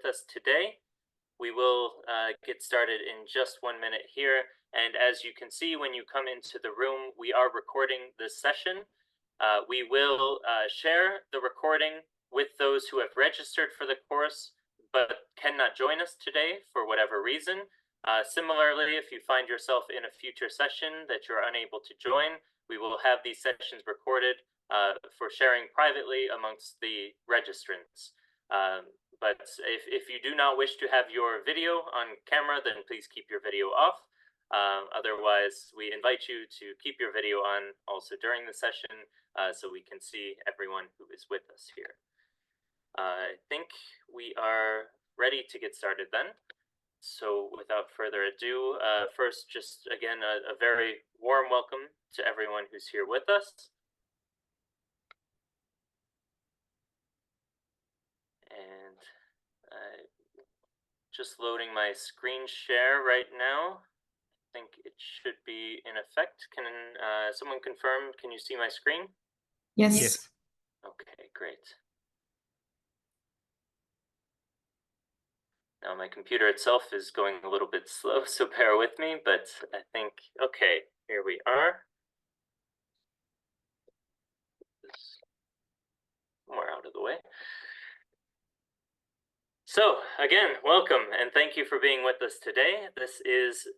us today. We will get started in just 1 minute here. And as you can see, when you come into the room, we are recording this session. We will share the recording with those who have registered for the course, but cannot join us today for whatever reason. Similarly, if you find yourself in a future session that you're unable to join, we will have these sessions recorded for sharing privately amongst the registrants. But if you do not wish to have your video on camera, then please keep your video off. Otherwise, we invite you to keep your video on also during the session so we can see everyone who is with us here. I think we are ready to get started then. So without further ado, first, just again, a very warm welcome to everyone who's here with us. And just loading my screen share right now. I think it should be in effect. Can someone confirm? Can you see my screen? Yes. Okay, great. Now my computer itself is going a little bit slow, so bear with me, but I think, okay, here we are. This more out of the way. So again, welcome and thank you for being with us today. This is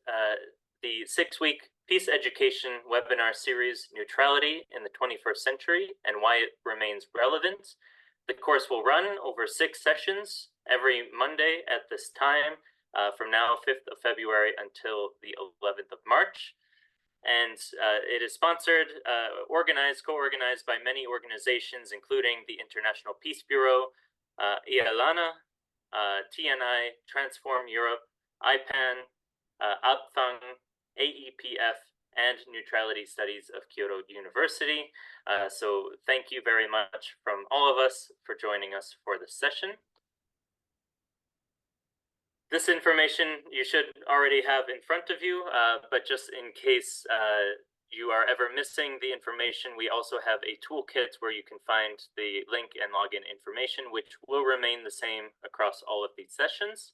the 6-week Peace Education webinar series, Neutrality in the 21st Century and Why It Remains Relevant. The course will run over 6 sessions every Monday at this time from now 5th of February until the 11th of March. And it is sponsored, co-organized by many organizations, including the International Peace Bureau, IALANA, TNI, Transform Europe, IPAN, Abfang, AEPF, and Neutrality Studies of Kyoto University. So thank you very much from all of us for joining us for this session. This information you should already have in front of you, but just in case you are ever missing the information, we also have a toolkit where you can find the link and login information, which will remain the same across all of these sessions.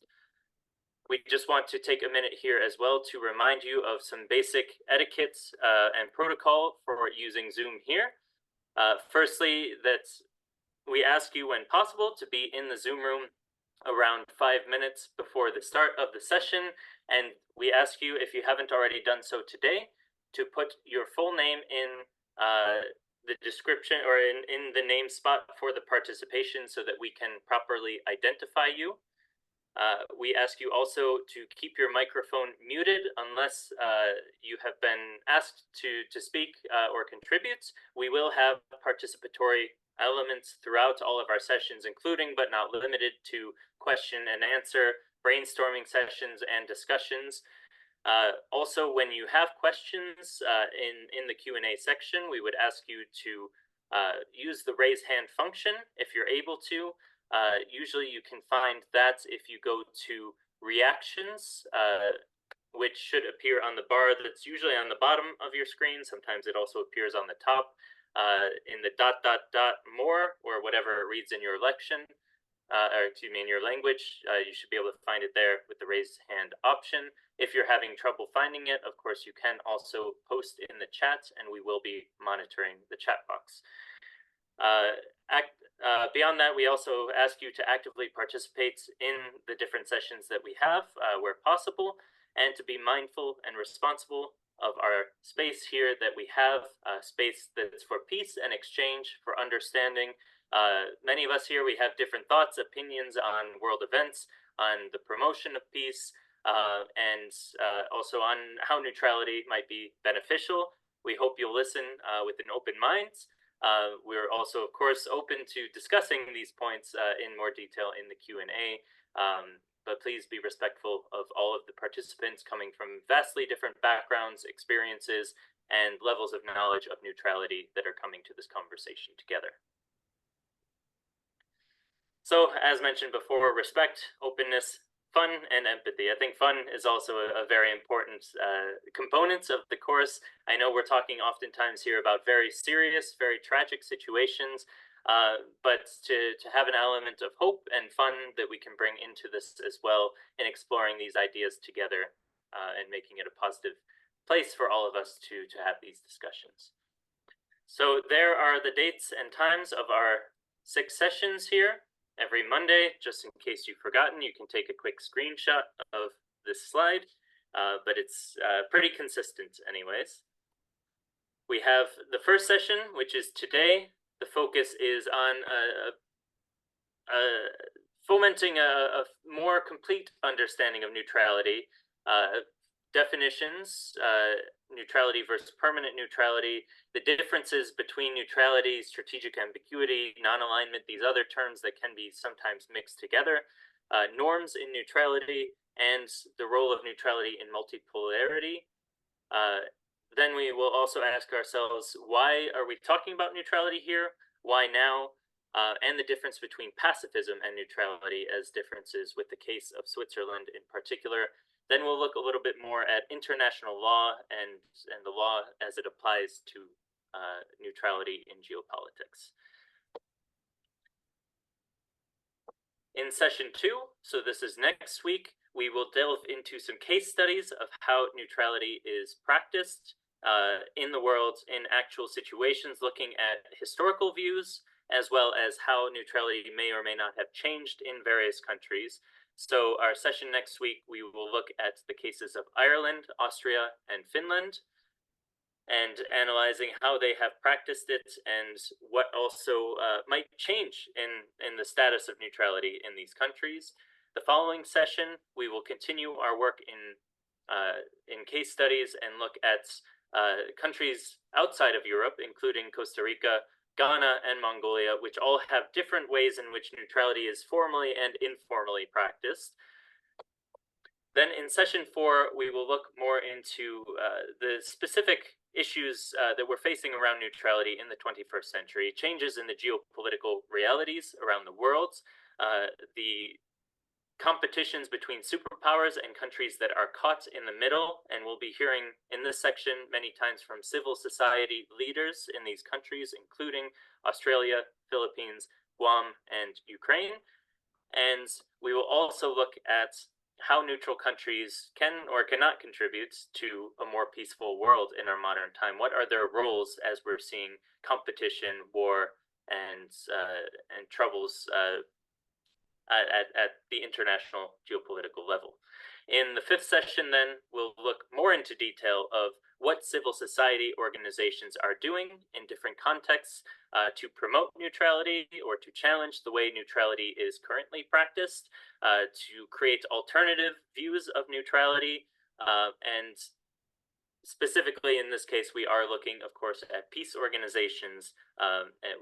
We just want to take a minute here as well to remind you of some basic etiquettes and protocol for using Zoom here. Firstly, that we ask you when possible to be in the Zoom room around 5 minutes before the start of the session. And we ask you, if you haven't already done so today, to put your full name in the description or in the name spot for the participation so that we can properly identify you. We ask you also to keep your microphone muted unless you have been asked to speak or contribute. We will have participatory elements throughout all of our sessions, including but not limited to question and answer, brainstorming sessions, and discussions. Also, when you have questions in the Q&A section, we would ask you to use the raise hand function if you're able to. Usually you can find that if you go to reactions, which should appear on the bar that's usually on the bottom of your screen. Sometimes it also appears on the top in the ... more or whatever it reads in your election, or excuse me, in your language. You should be able to find it there with the raise hand option. If you're having trouble finding it, of course, you can also post in the chat and we will be monitoring the chat box. Beyond that, we also ask you to actively participate in the different sessions that we have where possible, and to be mindful and responsible of our space here, that we have a space that's for peace and exchange, for understanding. Many of us here, we have different thoughts, opinions on world events, on the promotion of peace, and also on how neutrality might be beneficial. We hope you'll listen with an open mind. We're also, of course, open to discussing these points in more detail in the Q&A, but please be respectful of all of the participants coming from vastly different backgrounds, experiences, and levels of knowledge of neutrality that are coming to this conversation together. So, as mentioned before, respect, openness, fun, and empathy. I think fun is also a very important component of the course. I know we're talking oftentimes here about very serious, very tragic situations, but to have an element of hope and fun that we can bring into this as well in exploring these ideas together and making it a positive place for all of us to have these discussions. So there are the dates and times of our 6 sessions here every Monday. Just in case you've forgotten, you can take a quick screenshot of this slide, but it's pretty consistent anyways. We have the first session, which is today. The focus is on fomenting a more complete understanding of neutrality, definitions, neutrality versus permanent neutrality, the differences between neutrality, strategic ambiguity, non-alignment, these other terms that can be sometimes mixed together, norms in neutrality, and the role of neutrality in multipolarity. Then we will also ask ourselves, why are we talking about neutrality here? Why now? And the difference between pacifism and neutrality as differences with the case of Switzerland in particular. Then we'll look a little bit more at international law and the law as it applies to neutrality in geopolitics. In session 2, so this is next week, we will delve into some case studies of how neutrality is practiced in the world in actual situations, looking at historical views, as well as how neutrality may or may not have changed in various countries. So our session next week, we will look at the cases of Ireland, Austria, and Finland, and analyzing how they have practiced it and what also might change in the status of neutrality in these countries. The following session, we will continue our work in case studies and look at countries outside of Europe, including Costa Rica, Ghana, and Mongolia, which all have different ways in which neutrality is formally and informally practiced. Then in session 4, we will look more into the specific issues that we're facing around neutrality in the 21st century, changes in the geopolitical realities around the world, the competitions between superpowers and countries that are caught in the middle, and we'll be hearing in this section many times from civil society leaders in these countries, including Australia, Philippines, Guam, and Ukraine. And we will also look at how neutral countries can or cannot contribute to a more peaceful world in our modern time. What are their roles as we're seeing competition, war, and troubles at the international geopolitical level. In the 5th session, then, we'll look more into detail of what civil society organizations are doing in different contexts to promote neutrality or to challenge the way neutrality is currently practiced, to create alternative views of neutrality, and specifically in this case, we are looking, of course, at peace organizations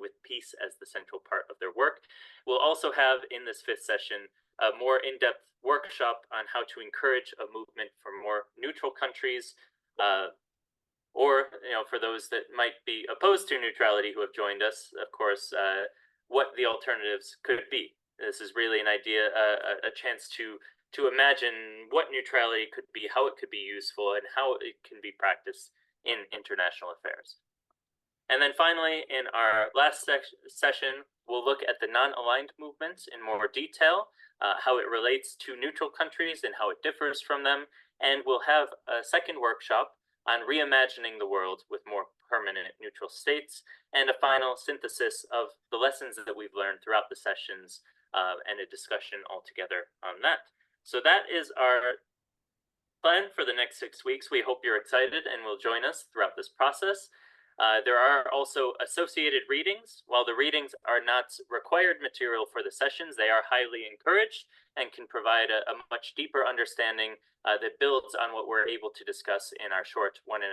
with peace as the central part of their work. We'll also have in this 5th session a more in-depth workshop on how to encourage a movement for more neutral countries, or for those that might be opposed to neutrality who have joined us, of course, what the alternatives could be. This is really an idea, a chance to imagine what neutrality could be, how it could be useful, and how it can be practiced in international affairs. And then finally, in our last session, we'll look at the non-aligned movements in more detail, how it relates to neutral countries and how it differs from them. And we'll have a second workshop on reimagining the world with more permanent neutral states, and a final synthesis of the lessons that we've learned throughout the sessions, and a discussion altogether on that. So that is our plan for the next 6 weeks. We hope you're excited and will join us throughout this process. There are also associated readings. While the readings are not required material for the sessions, they are highly encouraged and can provide a much deeper understanding that builds on what we're able to discuss in our short 1.5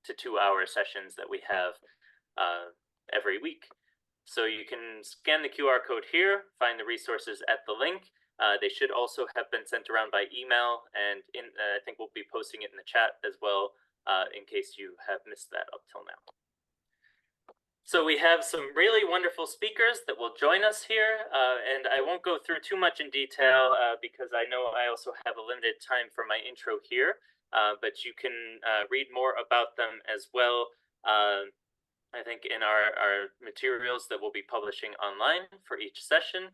to 2 hour sessions that we have every week. So you can scan the QR code here, find the resources at the link. They should also have been sent around by email, and I think we'll be posting it in the chat as well, in case you have missed that up till now. So we have some really wonderful speakers that will join us here, and I won't go through too much in detail because I know I also have a limited time for my intro here, but you can read more about them as well I think in our materials that we'll be publishing online for each session.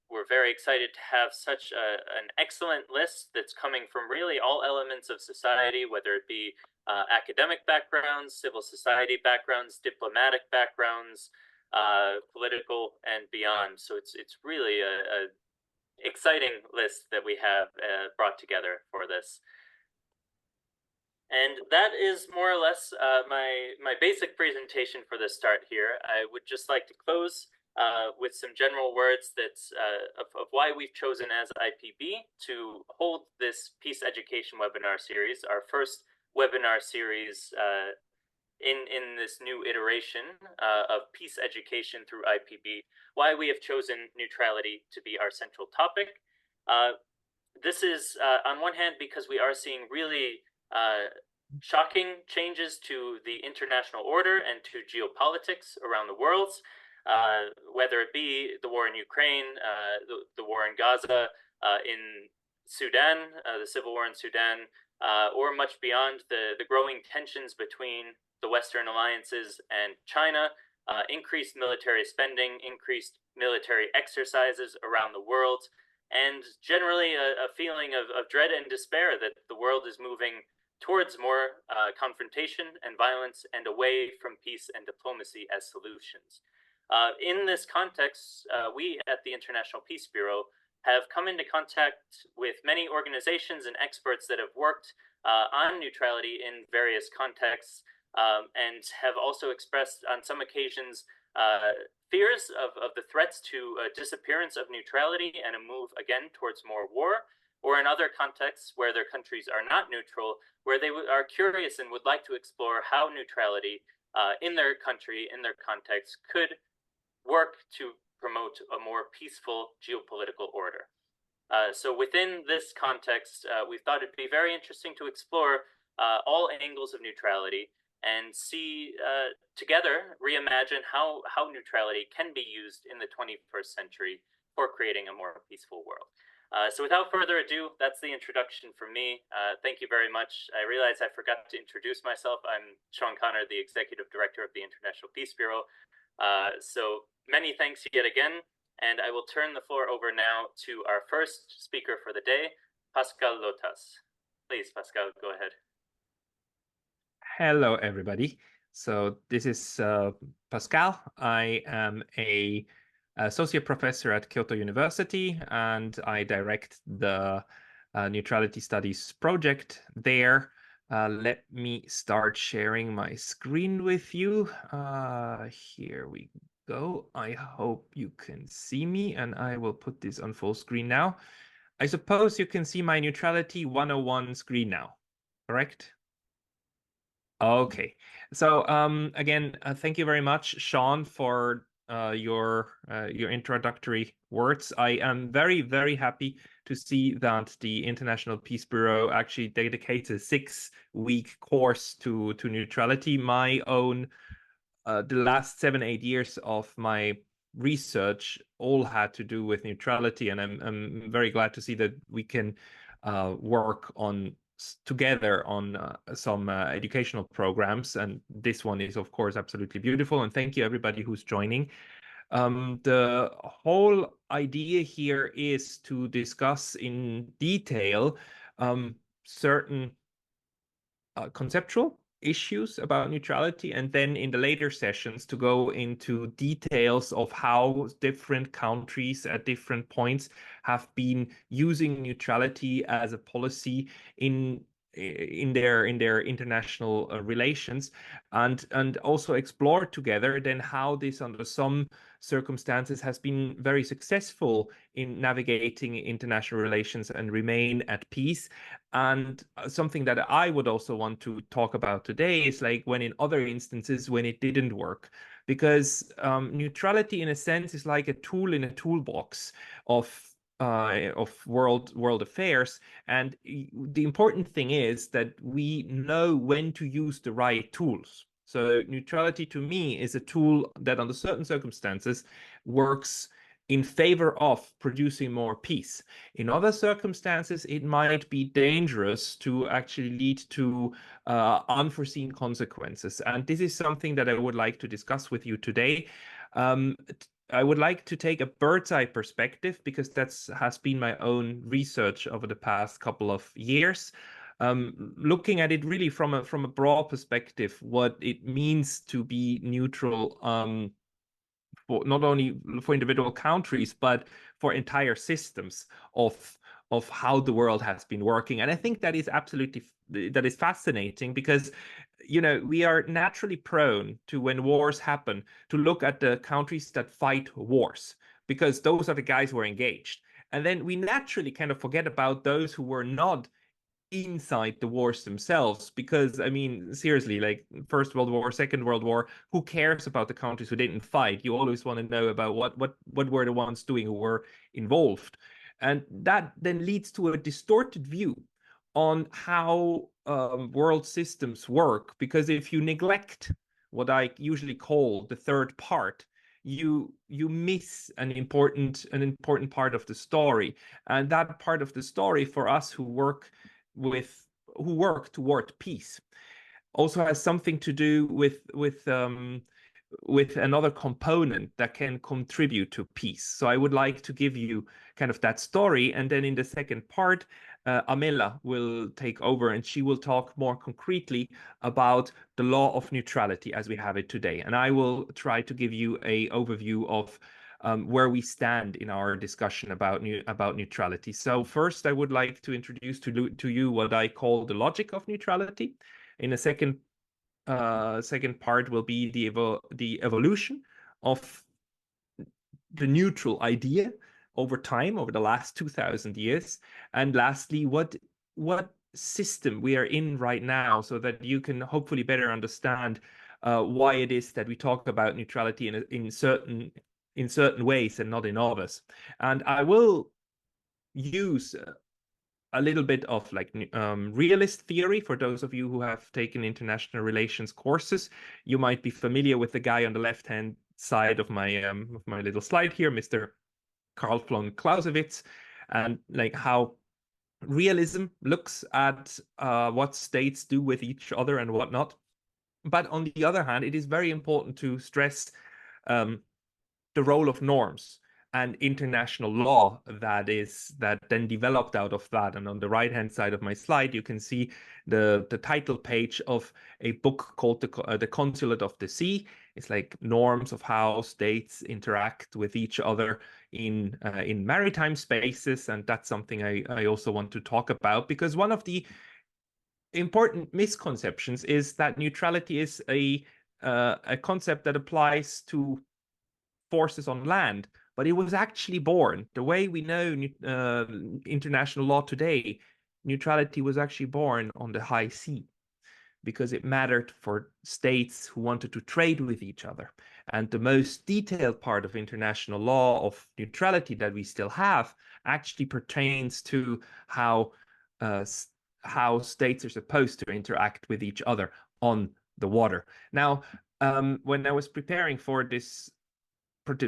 We're very excited to have such an excellent list that's coming from really all elements of society, whether it be academic backgrounds, civil society backgrounds, diplomatic backgrounds, political, and beyond. So it's really a exciting list that we have brought together for this. And that is more or less my basic presentation for the start here. I would just like to close with some general words that's of why we've chosen as IPB to hold this peace education webinar series, our first webinar series in this new iteration of peace education through IPB, why we have chosen neutrality to be our central topic. This is on one hand because we are seeing really shocking changes to the international order and to geopolitics around the world, whether it be the war in Ukraine, the war in Gaza, in Sudan, the civil war in Sudan, or much beyond the growing tensions between the Western alliances and China, increased military spending, increased military exercises around the world, and generally a feeling of dread and despair that the world is moving towards more confrontation and violence and away from peace and diplomacy as solutions. In this context, we at the International Peace Bureau have come into contact with many organizations and experts that have worked on neutrality in various contexts, and have also expressed on some occasions fears of the threats to disappearance of neutrality and a move again towards more war, or in other contexts where their countries are not neutral, where they are curious and would like to explore how neutrality in their country, in their context, could work to promote a more peaceful geopolitical order. So within this context, we thought it'd be very interesting to explore all angles of neutrality and see together, reimagine how neutrality can be used in the 21st century for creating a more peaceful world. So without further ado, that's the introduction from me. Thank you very much. I realize I forgot to introduce myself. I'm Sean Connor, the Executive Director of the International Peace Bureau. So many thanks yet again, and I will turn the floor over now to our first speaker for the day, Pascal Lottaz. Please, Pascal, go ahead. Hello, everybody. So this is Pascal. I am a associate professor at Kyoto University, and I direct the Neutrality Studies project there. Let me start sharing my screen with you. Here we go. I hope you can see me, and I will put this on full screen now. I suppose you can see my Neutrality 101 screen now, correct? Okay. So again, thank you very much, Sean, for your introductory words. I am very, very happy to see that the International Peace Bureau actually dedicates a 6-week course to neutrality. My own, the last 7-8 years of my research all had to do with neutrality, and I'm very glad to see that we can work on together on some educational programs, and this one is of course absolutely beautiful, and thank you everybody who's joining. The whole idea here is to discuss in detail certain conceptual issues about neutrality, and then in the later sessions to go into details of how different countries at different points have been using neutrality as a policy in their international relations, and also explore together then how this under some circumstances has been very successful in navigating international relations and remain at peace. And something that I would also want to talk about today is like when in other instances when it didn't work, because neutrality in a sense is like a tool in a toolbox of world affairs, and the important thing is that we know when to use the right tools. So neutrality to me is a tool that under certain circumstances works in favor of producing more peace. In other circumstances, it might be dangerous to actually lead to unforeseen consequences. And this is something that I would like to discuss with you today. I would like to take a bird's eye perspective, because that's has been my own research over the past couple of years. Looking at it really from a broad perspective, what it means to be neutral, for not only for individual countries, but for entire systems of how the world has been working. And I think that is fascinating, because we are naturally prone to, when wars happen, to look at the countries that fight wars, because those are the guys who are engaged. And then we naturally kind of forget about those who were not inside the wars themselves, because I mean, seriously, like First World War, Second World War, who cares about the countries who didn't fight? You always want to know about what were the ones doing who were involved. And that then leads to a distorted view on how world systems work, because if you neglect what I usually call the third part, you miss an important part of the story. And that part of the story, for us who work toward peace, also has something to do with another component that can contribute to peace. So I would like to give you kind of that story, and then in the second part, Amela will take over, and she will talk more concretely about the law of neutrality as we have it today. And I will try to give you an overview of where we stand in our discussion about neutrality. So first, I would like to introduce to you what I call the logic of neutrality. In a second part will be the evolution of the neutral idea over time, over the last 2000 years. And lastly, what system we are in right now, so that you can hopefully better understand why it is that we talk about neutrality in certain ways and not in others. And I will use a little bit of like realist theory. For those of you who have taken international relations courses, you might be familiar with the guy on the left-hand side of my little slide here, Mr. Karl von Clausewitz, and like how realism looks at what states do with each other and whatnot. But on the other hand, it is very important to stress the role of norms and international law that then developed out of that. And on the right hand side of my slide, you can see the title page of a book called the Consulate of the Sea. It's like norms of how states interact with each other in maritime spaces. And that's something I also want to talk about, because one of the important misconceptions is that neutrality is a concept that applies to forces on land, but it was actually born the way we know international law today. Neutrality was actually born on the high sea, because it mattered for states who wanted to trade with each other. And the most detailed part of international law of neutrality that we still have actually pertains to how states are supposed to interact with each other on the water. Now, when I was preparing for this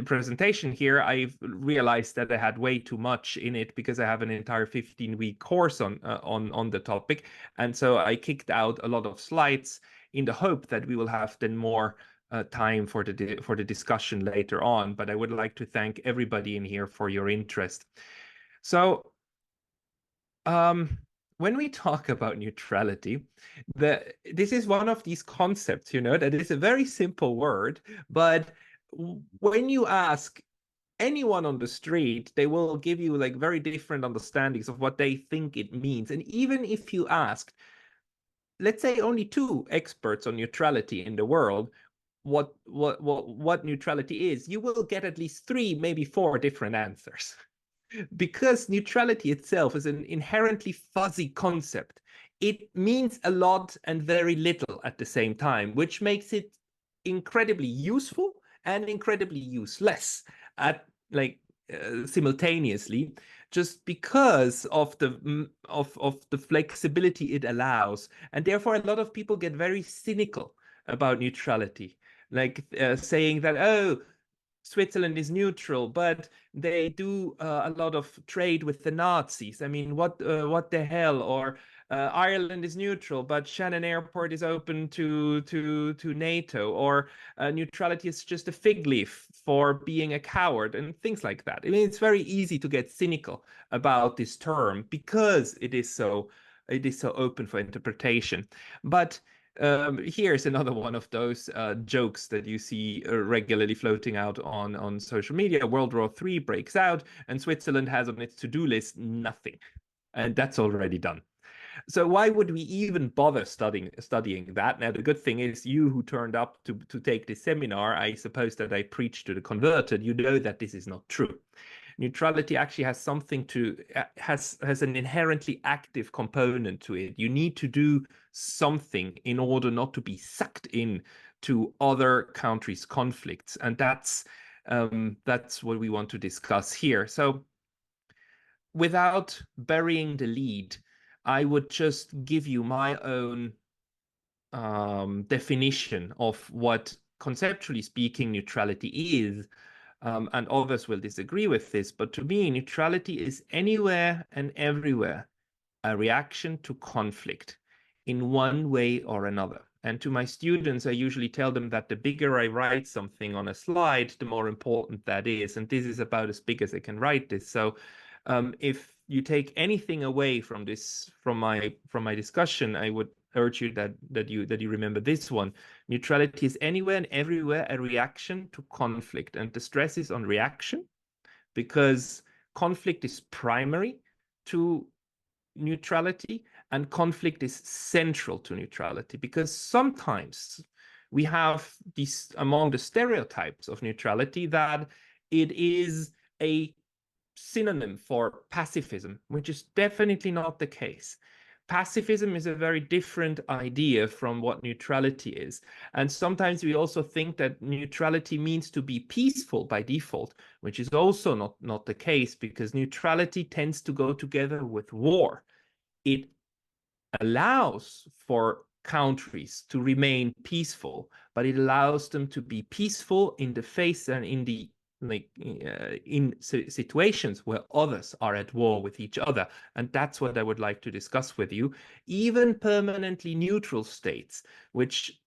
presentation here, I realized that I had way too much in it, because I have an entire 15-week course on the topic, and so I kicked out a lot of slides in the hope that we will have then more time for the discussion later on. But I would like to thank everybody in here for your interest. So when we talk about neutrality, this is one of these concepts, that is a very simple word, but when you ask anyone on the street, they will give you like very different understandings of what they think it means. And even if you asked, let's say, only 2 experts on neutrality in the world what neutrality is, you will get at least 3, maybe 4 different answers. Because neutrality itself is an inherently fuzzy concept. It means a lot and very little at the same time, which makes it incredibly useful and incredibly useless at simultaneously, just because of the flexibility it allows. And therefore, a lot of people get very cynical about neutrality, saying that, oh, Switzerland is neutral, but they do a lot of trade with the Nazis. I mean, what the hell? Or Ireland is neutral, but Shannon Airport is open to NATO. Or neutrality is just a fig leaf for being a coward, and things like that. I mean, it's very easy to get cynical about this term because it is so open for interpretation. But here's another one of those jokes that you see regularly floating out on social media. World War III breaks out, and Switzerland has on its to-do list nothing, and that's already done. So why would we even bother studying that? Now, the good thing is you who turned up to take this seminar, I suppose that I preached to the converted, you know that this is not true. Neutrality actually has something to has an inherently active component to it. You need to do something in order not to be sucked in to other countries' conflicts, and that's what we want to discuss here. So, without burying the lead, I would just give you my own definition of what, conceptually speaking, neutrality is. And others will disagree with this, but to me, neutrality is anywhere and everywhere a reaction to conflict in one way or another. And to my students, I usually tell them that the bigger I write something on a slide, the more important that is. And this is about as big as I can write this. So if you take anything away from this, from my discussion, I would urge you that you remember this one. Neutrality is anywhere and everywhere a reaction to conflict, and the stress is on reaction because conflict is primary to neutrality and conflict is central to neutrality, because sometimes we have these among the stereotypes of neutrality that it is a synonym for pacifism, which is definitely not the case. Pacifism is a very different idea from what neutrality is. And sometimes we also think that neutrality means to be peaceful by default, which is also not the case, because neutrality tends to go together with war. It allows for countries to remain peaceful, but it allows them to be peaceful in the face and in the in situations where others are at war with each other. And that's what I would like to discuss with you. Even permanently neutral states, which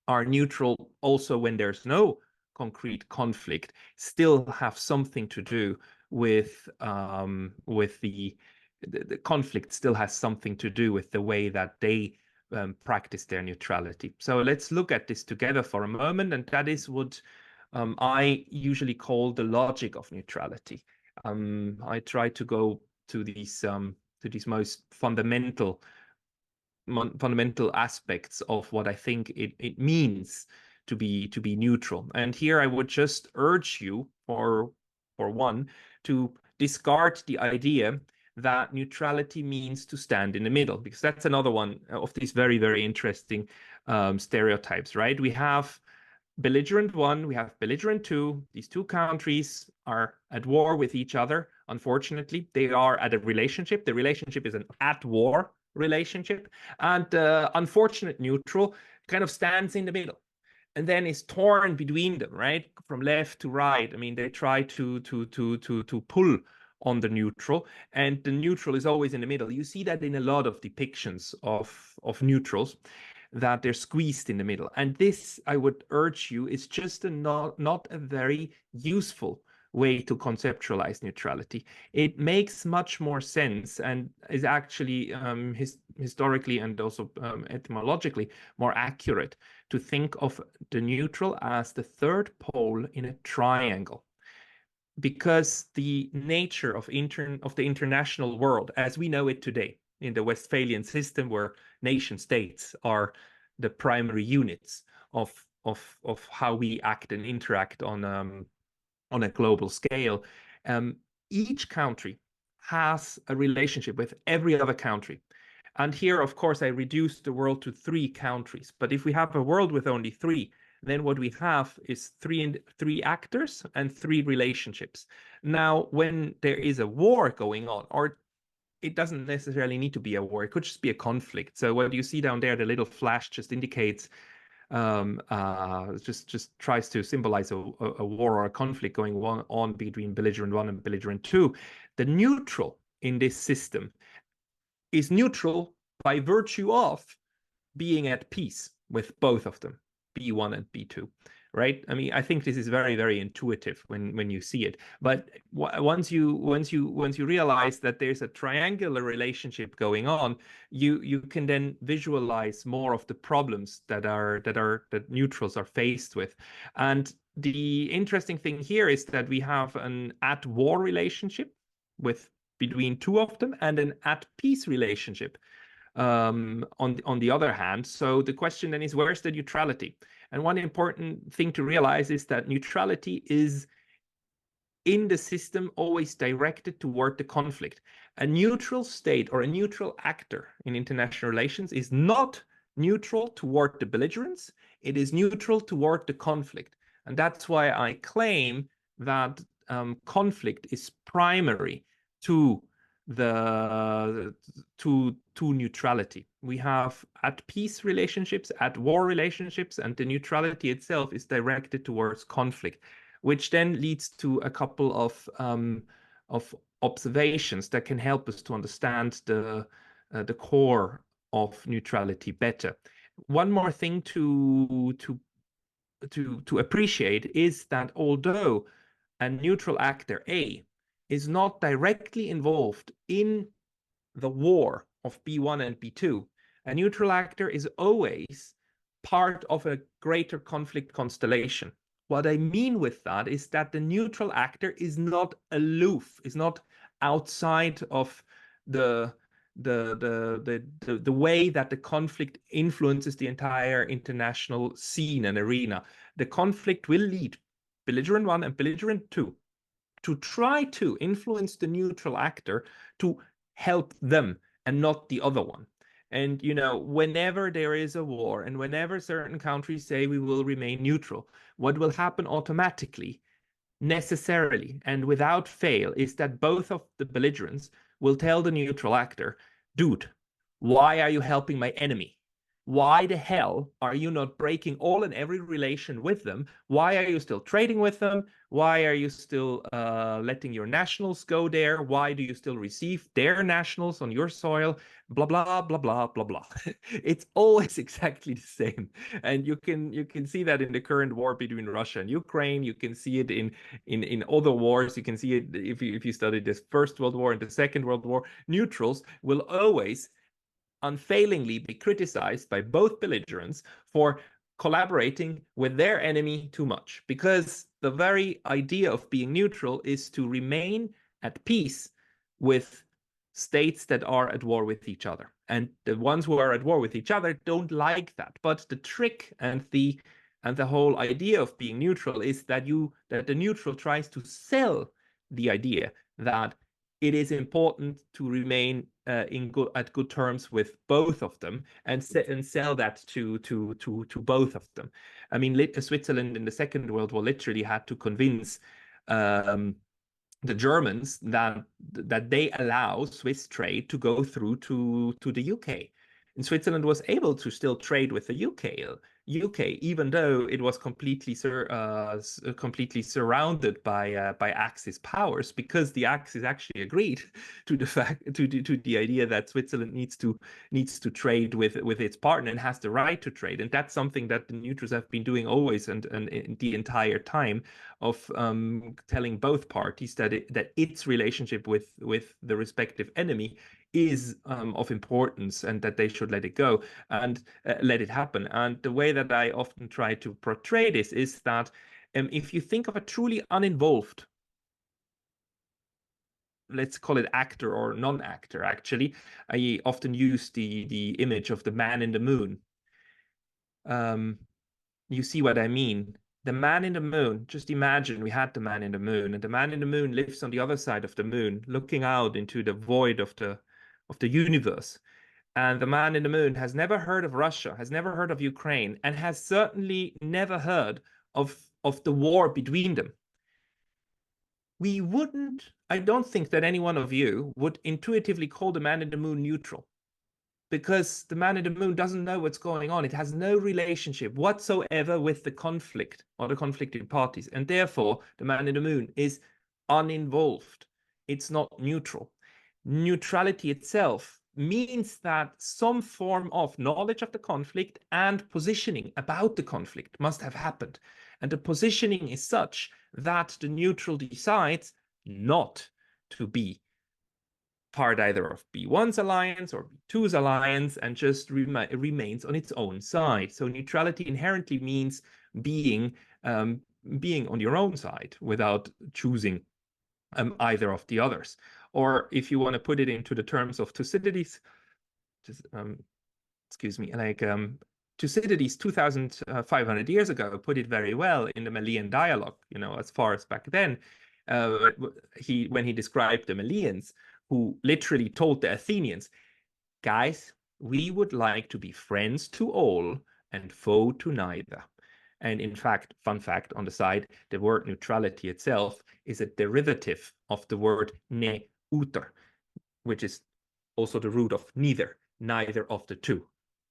are neutral also when there's no concrete conflict, still have something to do with the conflict still has something to do with the way that they practice their neutrality. So let's look at this together for a moment, and that is what I usually call the logic of neutrality. I try to go to these most fundamental aspects of what I think it means to be neutral. And here I would just urge you, for one, to discard the idea that neutrality means to stand in the middle, because that's another one of these very, very interesting stereotypes, right? We have belligerent one, we have belligerent two. These two countries are at war with each other. Unfortunately, they are at a relationship. The relationship is an at-war relationship. And unfortunate neutral kind of stands in the middle and then is torn between them, right? From left to right. I mean, they try to pull on the neutral, and the neutral is always in the middle. You see that in a lot of depictions of neutrals, that they're squeezed in the middle. And this, I would urge you, is just not a very useful way to conceptualize neutrality. It makes much more sense and is actually historically and also etymologically more accurate to think of the neutral as the third pole in a triangle. Because the nature of the international world as we know it today, in the Westphalian system, where nation states are the primary units of how we act and interact on a global scale, each country has a relationship with every other country. And here, of course, I reduced the world to 3 countries. But if we have a world with only 3, then what we have is three actors and 3 relationships. Now, when there is a war going on, or it doesn't necessarily need to be a war, it could just be a conflict. So what you see down there, the little flash just indicates just tries to symbolize a war or a conflict going on between belligerent 1 and belligerent 2. The neutral in this system is neutral by virtue of being at peace with both of them, B1 and B2, right? I mean, I think this is very, very intuitive when you see it. But once you realize that there's a triangular relationship going on, you can then visualize more of the problems that neutrals are faced with. And the interesting thing here is that we have an at war relationship between two of them and an at peace relationship on the other hand. So the question then is, where's the neutrality? And one important thing to realize is that neutrality is in the system always directed toward the conflict. A neutral state or a neutral actor in international relations is not neutral toward the belligerents. It is neutral toward the conflict. And that's why I claim that conflict is primary to neutrality. We have at peace relationships, at war relationships, and the neutrality itself is directed towards conflict, which then leads to a couple of observations that can help us to understand the core of neutrality better. One more thing to appreciate is that although a neutral actor A is not directly involved in the war of B1 and B2, a neutral actor is always part of a greater conflict constellation. What I mean with that is that the neutral actor is not aloof, is not outside of the way that the conflict influences the entire international scene and arena. The conflict will lead belligerent 1 and belligerent 2 to try to influence the neutral actor to help them and not the other one. And, you know, whenever there is a war and whenever certain countries say we will remain neutral, what will happen automatically, necessarily, and without fail, is that both of the belligerents will tell the neutral actor, dude, why are you helping my enemy? Why the hell are you not breaking all and every relation with them? Why are you still trading with them? Why are you still letting your nationals go there? Why do you still receive their nationals on your soil? Blah, blah, blah, blah, blah, blah. It's always exactly the same. And you can see that in the current war between Russia and Ukraine. You can see it in other wars. You can see it if you study this First World War and the Second World War. Neutrals will always unfailingly be criticized by both belligerents for collaborating with their enemy too much, because the very idea of being neutral is to remain at peace with states that are at war with each other. And the ones who are at war with each other don't like that. But the trick and the whole idea of being neutral is that the neutral tries to sell the idea that it is important to remain at good terms with both of them and sell that to both of them. I mean, Switzerland in the Second World War literally had to convince the Germans that they allow Swiss trade to go through to the UK. And Switzerland was able to still trade with the UK, even though it was completely surrounded by Axis powers, because the Axis actually agreed to the idea that Switzerland needs to trade with its partner and has the right to trade, and that's something that the neutrals have been doing always and the entire time, of telling both parties that its relationship with the respective enemy is of importance and that they should let it go and let it happen. And the way that I often try to portray this is that if you think of a truly uninvolved, let's call it actor or non-actor, actually, I often use the image of the man in the moon. You see what I mean? The man in the moon, just imagine we had the man in the moon, and the man in the moon lives on the other side of the moon, looking out into the void of the universe. And the man in the moon has never heard of Russia, has never heard of Ukraine, and has certainly never heard of the war between them. I don't think that any one of you would intuitively call the man in the moon neutral. because the man in the moon doesn't know what's going on. It has no relationship whatsoever with the conflict or the conflicting parties. And therefore, the man in the moon is uninvolved. It's not neutral. Neutrality itself means that some form of knowledge of the conflict and positioning about the conflict must have happened. And the positioning is such that the neutral decides not to be part either of B1's alliance or B2's alliance and just remains on its own side. So neutrality inherently means being on your own side without choosing either of the others. Or if you want to put it into the terms of Thucydides, just excuse me, like Thucydides 2,500 years ago put it very well in the Melian dialogue, as far as back then, when he described the Melians, who literally told the Athenians, guys, we would like to be friends to all and foe to neither. And in fact, fun fact on the side, the word neutrality itself is a derivative of the word neuter, which is also the root of neither of the two,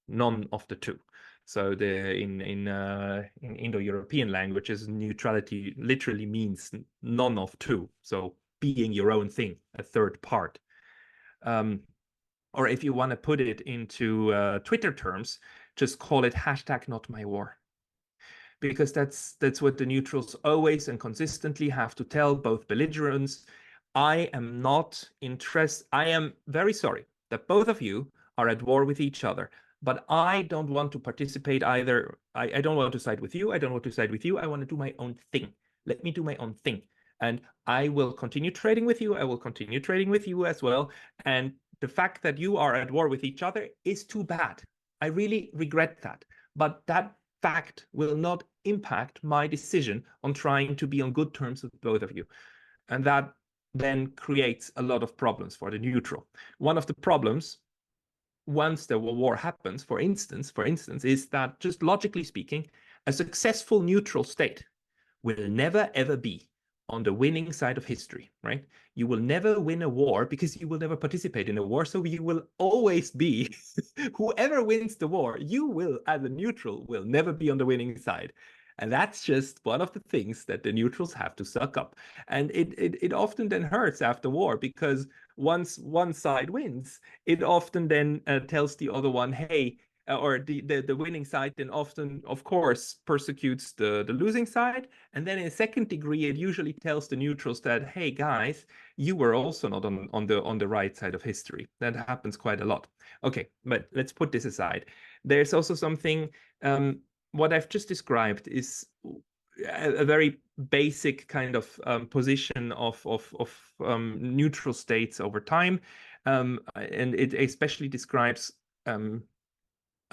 none of the two. So in Indo-European languages, neutrality literally means none of two. So being your own thing, a third part. Or if you want to put it into Twitter terms, just call it #NotMyWar. Because that's what the neutrals always and consistently have to tell both belligerents. I am not interested. I am very sorry that both of you are at war with each other, but I don't want to participate either. I don't want to side with you. I don't want to side with you. I want to do my own thing. Let me do my own thing. And I will continue trading with you. I will continue trading with you as well. And the fact that you are at war with each other is too bad. I really regret that. But that fact will not impact my decision on trying to be on good terms with both of you. And that then creates a lot of problems for the neutral. One of the problems, once the war happens, for instance, is that just logically speaking, a successful neutral state will never ever be on the winning side of history, right? You will never win a war because you will never participate in a war. So you will always be, whoever wins the war, you will, as a neutral, will never be on the winning side. And that's just one of the things that the neutrals have to suck up. And it often then hurts after war, because once one side wins, it often then tells the other one, hey, or the winning side then often, of course, persecutes the losing side. And then in a second degree, it usually tells the neutrals that, hey, guys, you were also not on the right side of history. That happens quite a lot. Okay, but let's put this aside. There's also something, what I've just described is a very basic kind of position of neutral states over time. And it especially describes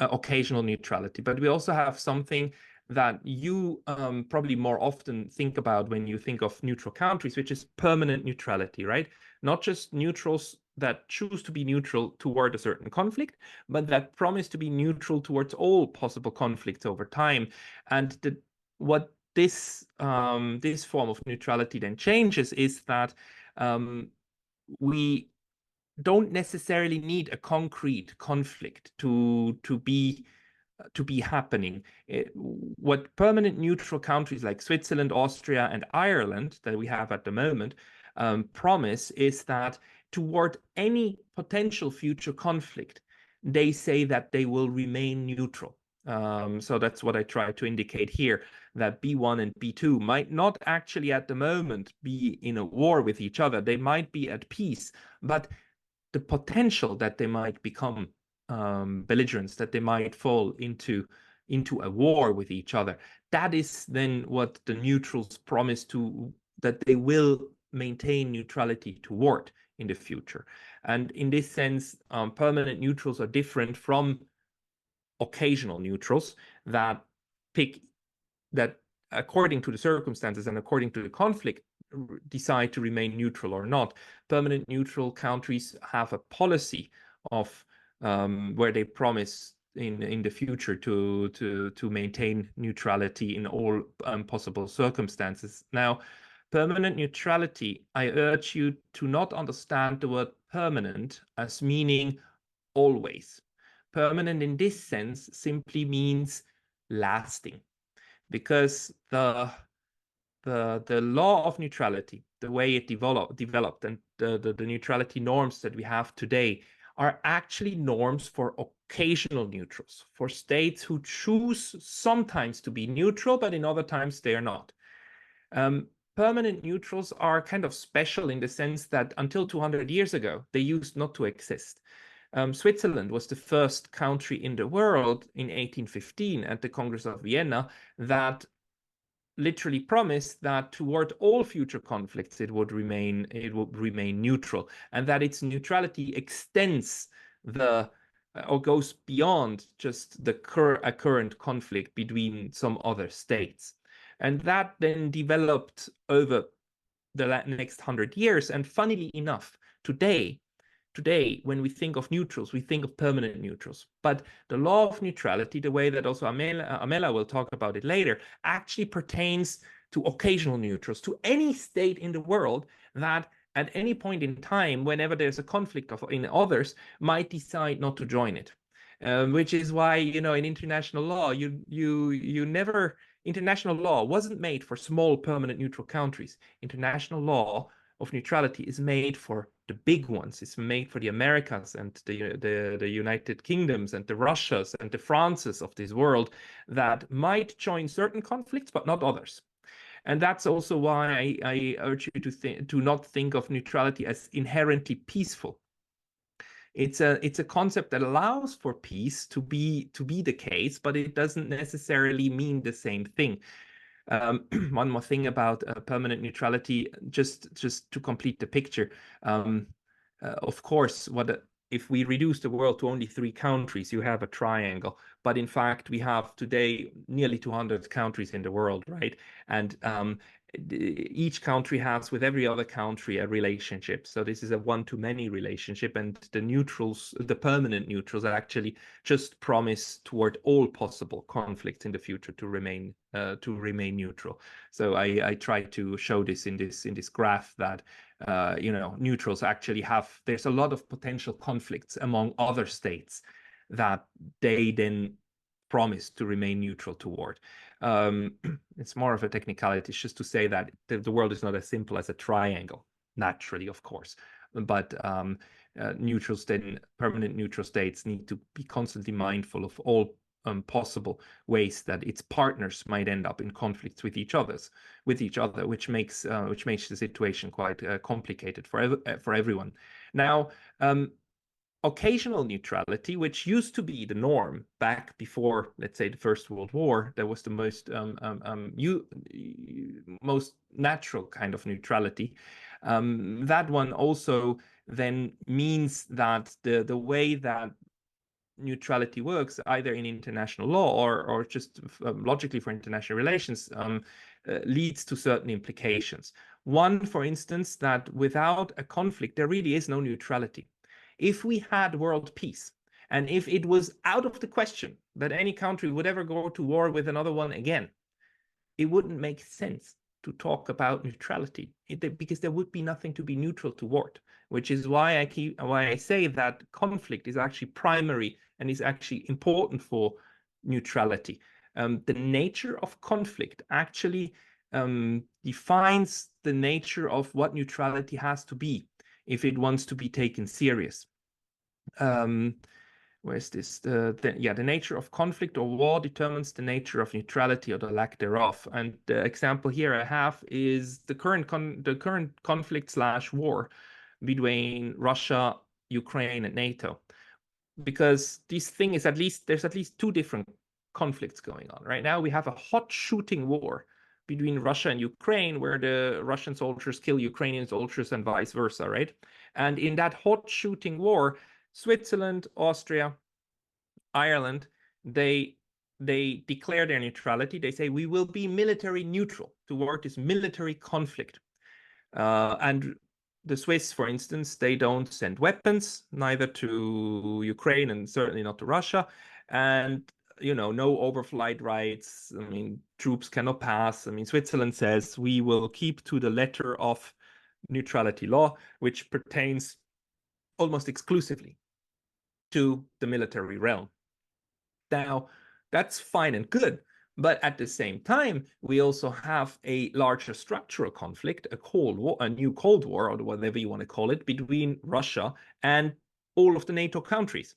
occasional neutrality. But we also have something that you probably more often think about when you think of neutral countries, which is permanent neutrality, right? Not just neutrals that choose to be neutral toward a certain conflict, but that promise to be neutral towards all possible conflicts over time. And what this form of neutrality then changes is that we don't necessarily need a concrete conflict to be happening. What permanent neutral countries like Switzerland, Austria, and Ireland that we have at the moment promise is that toward any potential future conflict, they say that they will remain neutral. So that's what I try to indicate here, that B1 and B2 might not actually at the moment be in a war with each other. They might be at peace, but the potential that they might become belligerents, that they might fall into a war with each other, that is then what the neutrals promise that they will maintain neutrality toward in the future. And in this sense, permanent neutrals are different from occasional neutrals that according to the circumstances and according to the conflict, decide to remain neutral or not. Permanent neutral countries have a policy of where they promise in the future to maintain neutrality in all possible circumstances. Now, permanent neutrality, I urge you to not understand the word permanent as meaning always. Permanent in this sense simply means lasting, because the law of neutrality, the way it developed, and the neutrality norms that we have today are actually norms for occasional neutrals, for states who choose sometimes to be neutral, but in other times they are not. Permanent neutrals are kind of special in the sense that until 200 years ago, they used not to exist. Switzerland was the first country in the world in 1815 at the Congress of Vienna that literally promised that toward all future conflicts it would remain neutral, and that its neutrality extends or goes beyond just the current conflict between some other states. And that then developed over the next 100 years. And funnily enough, today, when we think of neutrals, we think of permanent neutrals. But the law of neutrality, the way that also Amela will talk about it later, actually pertains to occasional neutrals, to any state in the world that at any point in time, whenever there's a conflict in others, might decide not to join it. Which is why, in international law, international law wasn't made for small permanent neutral countries. International law of neutrality is made for the big ones. It's made for the Americas and the United Kingdoms and the Russias and the Frances of this world that might join certain conflicts, but not others. And that's also why I urge you to not think of neutrality as inherently peaceful. It's a concept that allows for peace to be the case, but it doesn't necessarily mean the same thing. One more thing about permanent neutrality, just to complete the picture. Of course, if we reduce the world to only 3 countries, you have a triangle. But in fact, we have today nearly 200 countries in the world, right? And each country has with every other country a relationship. So this is a one-to-many relationship, and the permanent neutrals actually just promise toward all possible conflicts in the future to remain neutral. So I try to show this in this graph that neutrals actually there's a lot of potential conflicts among other states that they then promise to remain neutral toward. It's more of a technicality. It's just to say that the world is not as simple as a triangle, naturally, of course. But permanent neutral states need to be constantly mindful of all possible ways that its partners might end up in conflicts with each other, which makes the situation quite complicated for everyone. Now, occasional neutrality, which used to be the norm back before, let's say, the First World War, that was the most natural kind of neutrality. That one also then means that the way that neutrality works, either in international law or just logically for international relations, leads to certain implications. One, for instance, that without a conflict, there really is no neutrality. If we had world peace, and if it was out of the question that any country would ever go to war with another one again, it wouldn't make sense to talk about neutrality because there would be nothing to be neutral toward, which is why I say that conflict is actually primary and is actually important for neutrality. The nature of conflict actually defines the nature of what neutrality has to be if it wants to be taken serious. Where's this? The nature of conflict or war determines the nature of neutrality or the lack thereof. And the example here I have is the current conflict/war between Russia, Ukraine, and NATO. Because there's at least 2 different conflicts going on. Right now we have a hot shooting war between Russia and Ukraine, where the Russian soldiers kill Ukrainian soldiers and vice versa, right? And in that hot shooting war, Switzerland, Austria, Ireland, they declare their neutrality. They say we will be military neutral toward this military conflict. And the Swiss, for instance, they don't send weapons, neither to Ukraine and certainly not to Russia. And, no overflight rights. I mean, troops cannot pass. I mean, Switzerland says we will keep to the letter of neutrality law, which pertains almost exclusively to the military realm. Now, that's fine and good, but at the same time, we also have a larger structural conflict, a Cold War, a new Cold War, or whatever you want to call it, between Russia and all of the NATO countries.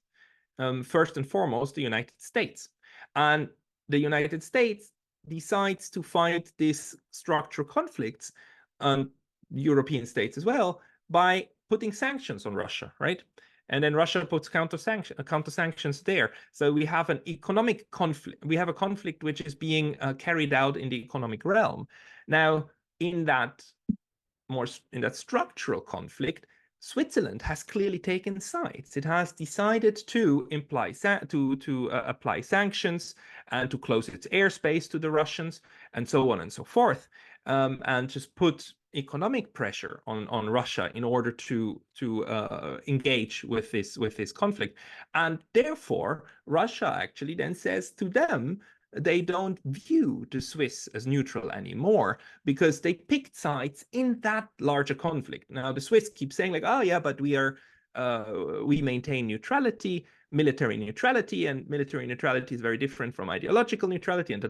First and foremost, the United States. And the United States decides to fight these structural conflicts, and European states as well, by putting sanctions on Russia, right? And then Russia puts counter sanctions there. So we have an economic conflict. We have a conflict which is being carried out in the economic realm. Now, in that structural conflict, Switzerland has clearly taken sides. It has decided to apply sanctions and to close its airspace to the Russians and so on and so forth, and just put economic pressure on Russia in order to engage with this conflict. And therefore, Russia actually then says to them, they don't view the Swiss as neutral anymore because they picked sides in that larger conflict. Now the Swiss keep saying like, oh yeah, but we maintain neutrality, military neutrality, and military neutrality is very different from ideological neutrality, and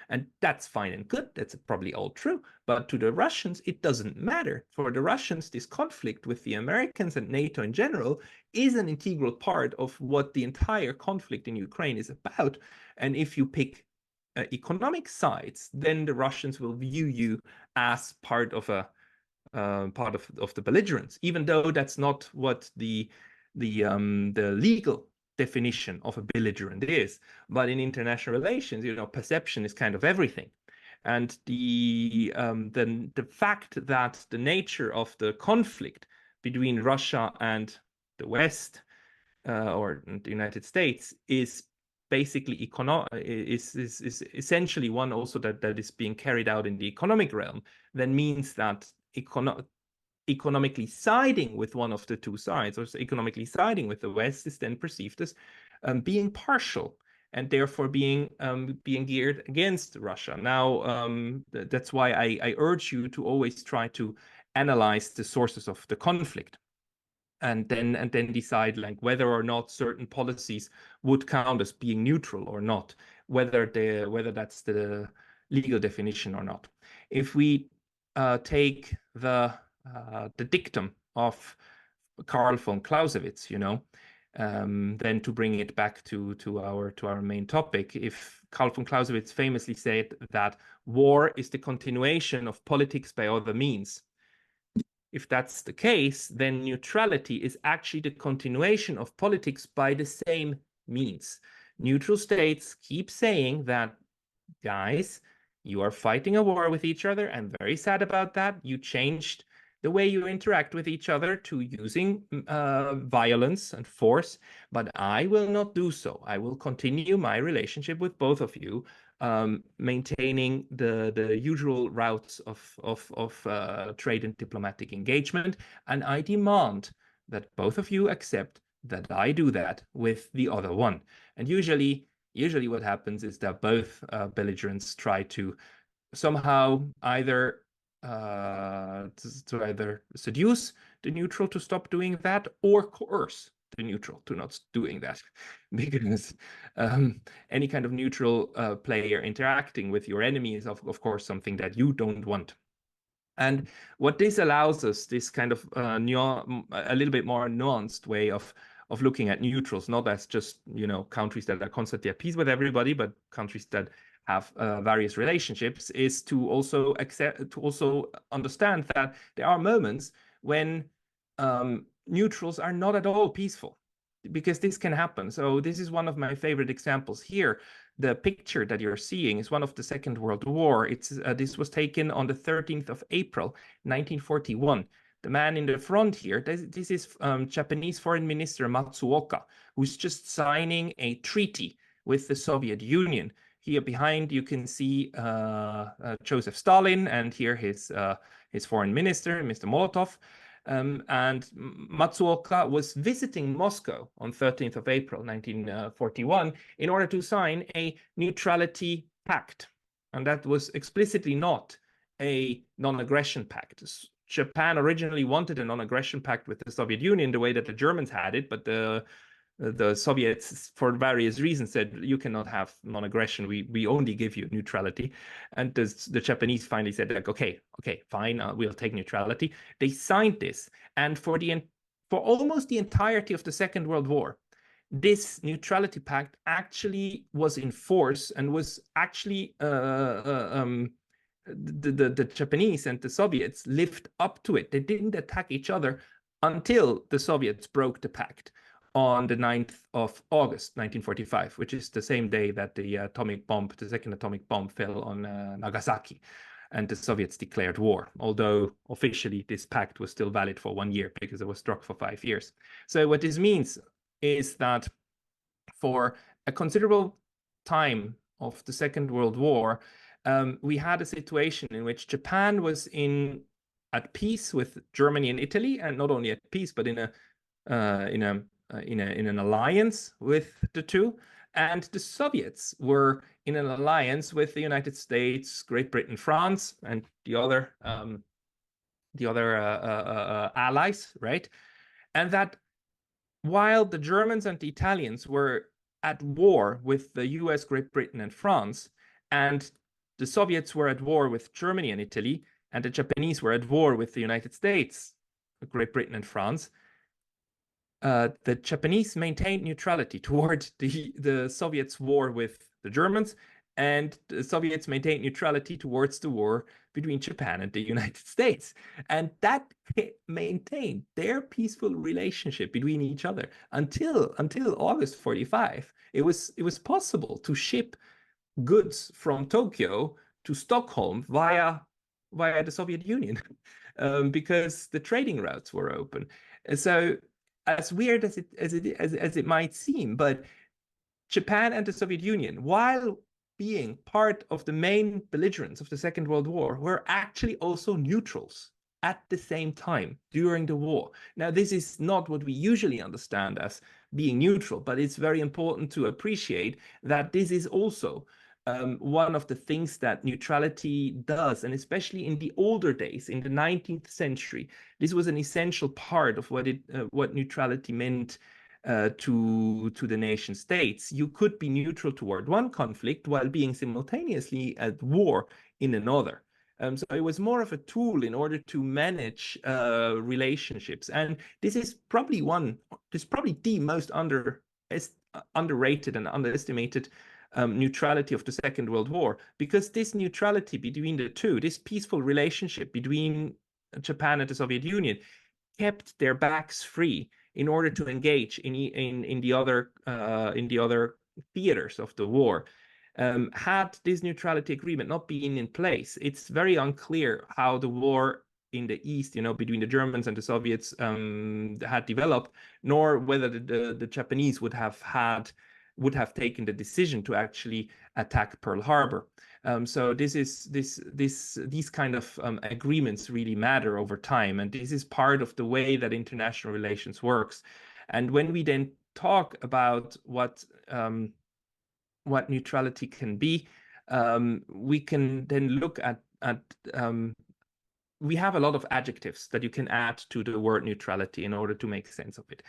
and that's fine and good. That's probably all true. But to the Russians, it doesn't matter. For the Russians, this conflict with the Americans and NATO in general is an integral part of what the entire conflict in Ukraine is about. And if you pick economic sides, then the Russians will view you as part of the belligerents, even though that's not what the legal definition of a belligerent is. But in international relations, perception is kind of everything. And the fact that the nature of the conflict between Russia and the West or the United States is basically is essentially one also that is being carried out in the economic realm, then means that economically siding with one of the two sides, or economically siding with the West, is then perceived as being partial and therefore being geared against Russia. Now, that's why I urge you to always try to analyze the sources of the conflict, and then decide like whether or not certain policies would count as being neutral or not, whether that's the legal definition or not. If we take the dictum of Karl von Clausewitz, then to bring it back to our main topic, if Karl von Clausewitz famously said that war is the continuation of politics by other means. If that's the case, then neutrality is actually the continuation of politics by the same means. Neutral states keep saying that, guys, you are fighting a war with each other. I'm very sad about that. You changed the way you interact with each other to using violence and force, but I will not do so. I will continue my relationship with both of you, maintaining the usual routes of trade and diplomatic engagement, and I demand that both of you accept that I do that with the other one. And usually what happens is that both belligerents try to somehow either either seduce the neutral to stop doing that, or coerce the neutral to not doing that, because any kind of neutral player interacting with your enemy is of course something that you don't want. And what this allows us, this kind of a little bit more nuanced way of looking at neutrals, not as just countries that are constantly at peace with everybody, but countries that have various relationships, is to also understand that there are moments when neutrals are not at all peaceful, because this can happen. So this is one of my favorite examples here. The picture that you're seeing is one of the Second World War. This was taken on the 13th of April, 1941. The man in the front here, this is Japanese Foreign Minister Matsuoka, who's just signing a treaty with the Soviet Union. Here behind, you can see Joseph Stalin, and here his foreign minister, Mr. Molotov. And Matsuoka was visiting Moscow on 13th of April, 1941, in order to sign a neutrality pact. And that was explicitly not a non-aggression pact. Japan originally wanted a non-aggression pact with the Soviet Union, the way that the Germans had it, but the the Soviets, for various reasons, said you cannot have non-aggression. We only give you neutrality, and the Japanese finally said like, okay, fine, we'll take neutrality. They signed this, and for almost the entirety of the Second World War, this neutrality pact actually was in force and was actually the Japanese and the Soviets lived up to it. They didn't attack each other until the Soviets broke the pact on the 9th of August, 1945, which is the same day that the second atomic bomb fell on Nagasaki, and the Soviets declared war, although officially this pact was still valid for 1 year because it was struck for 5 years. So what this means is that for a considerable time of the Second World War, we had a situation in which Japan was at peace with Germany and Italy, and not only at peace, but in an alliance with the two, and the Soviets were in an alliance with the United States, Great Britain, France, and the other allies, right? And that while the Germans and the Italians were at war with the US, Great Britain, and France, and the Soviets were at war with Germany and Italy, and the Japanese were at war with the United States, Great Britain, and France, the Japanese maintained neutrality toward the Soviets' war with the Germans, and the Soviets maintained neutrality towards the war between Japan and the United States. And that maintained their peaceful relationship between each other until August 45. It was possible to ship goods from Tokyo to Stockholm via the Soviet Union because the trading routes were open. So as weird as it might seem, but Japan and the Soviet Union, while being part of the main belligerents of the Second World War, were actually also neutrals at the same time during the war. Now, this is not what we usually understand as being neutral, but it's very important to appreciate that this is also one of the things that neutrality does, and especially in the older days, in the 19th century, this was an essential part of what neutrality meant to the nation states. You could be neutral toward one conflict while being simultaneously at war in another. So it was more of a tool in order to manage relationships, and this is probably the most underrated and underestimated neutrality of the Second World War, because this neutrality between the two, this peaceful relationship between Japan and the Soviet Union, kept their backs free in order to engage in the other theaters of the war. Had this neutrality agreement not been in place, it's very unclear how the war in the East, between the Germans and the Soviets had developed, nor whether the Japanese would have taken the decision to actually attack Pearl Harbor. So these kind of agreements really matter over time, and this is part of the way that international relations works. And when we then talk about what neutrality can be, we can then look at we have a lot of adjectives that you can add to the word neutrality in order to make sense of it.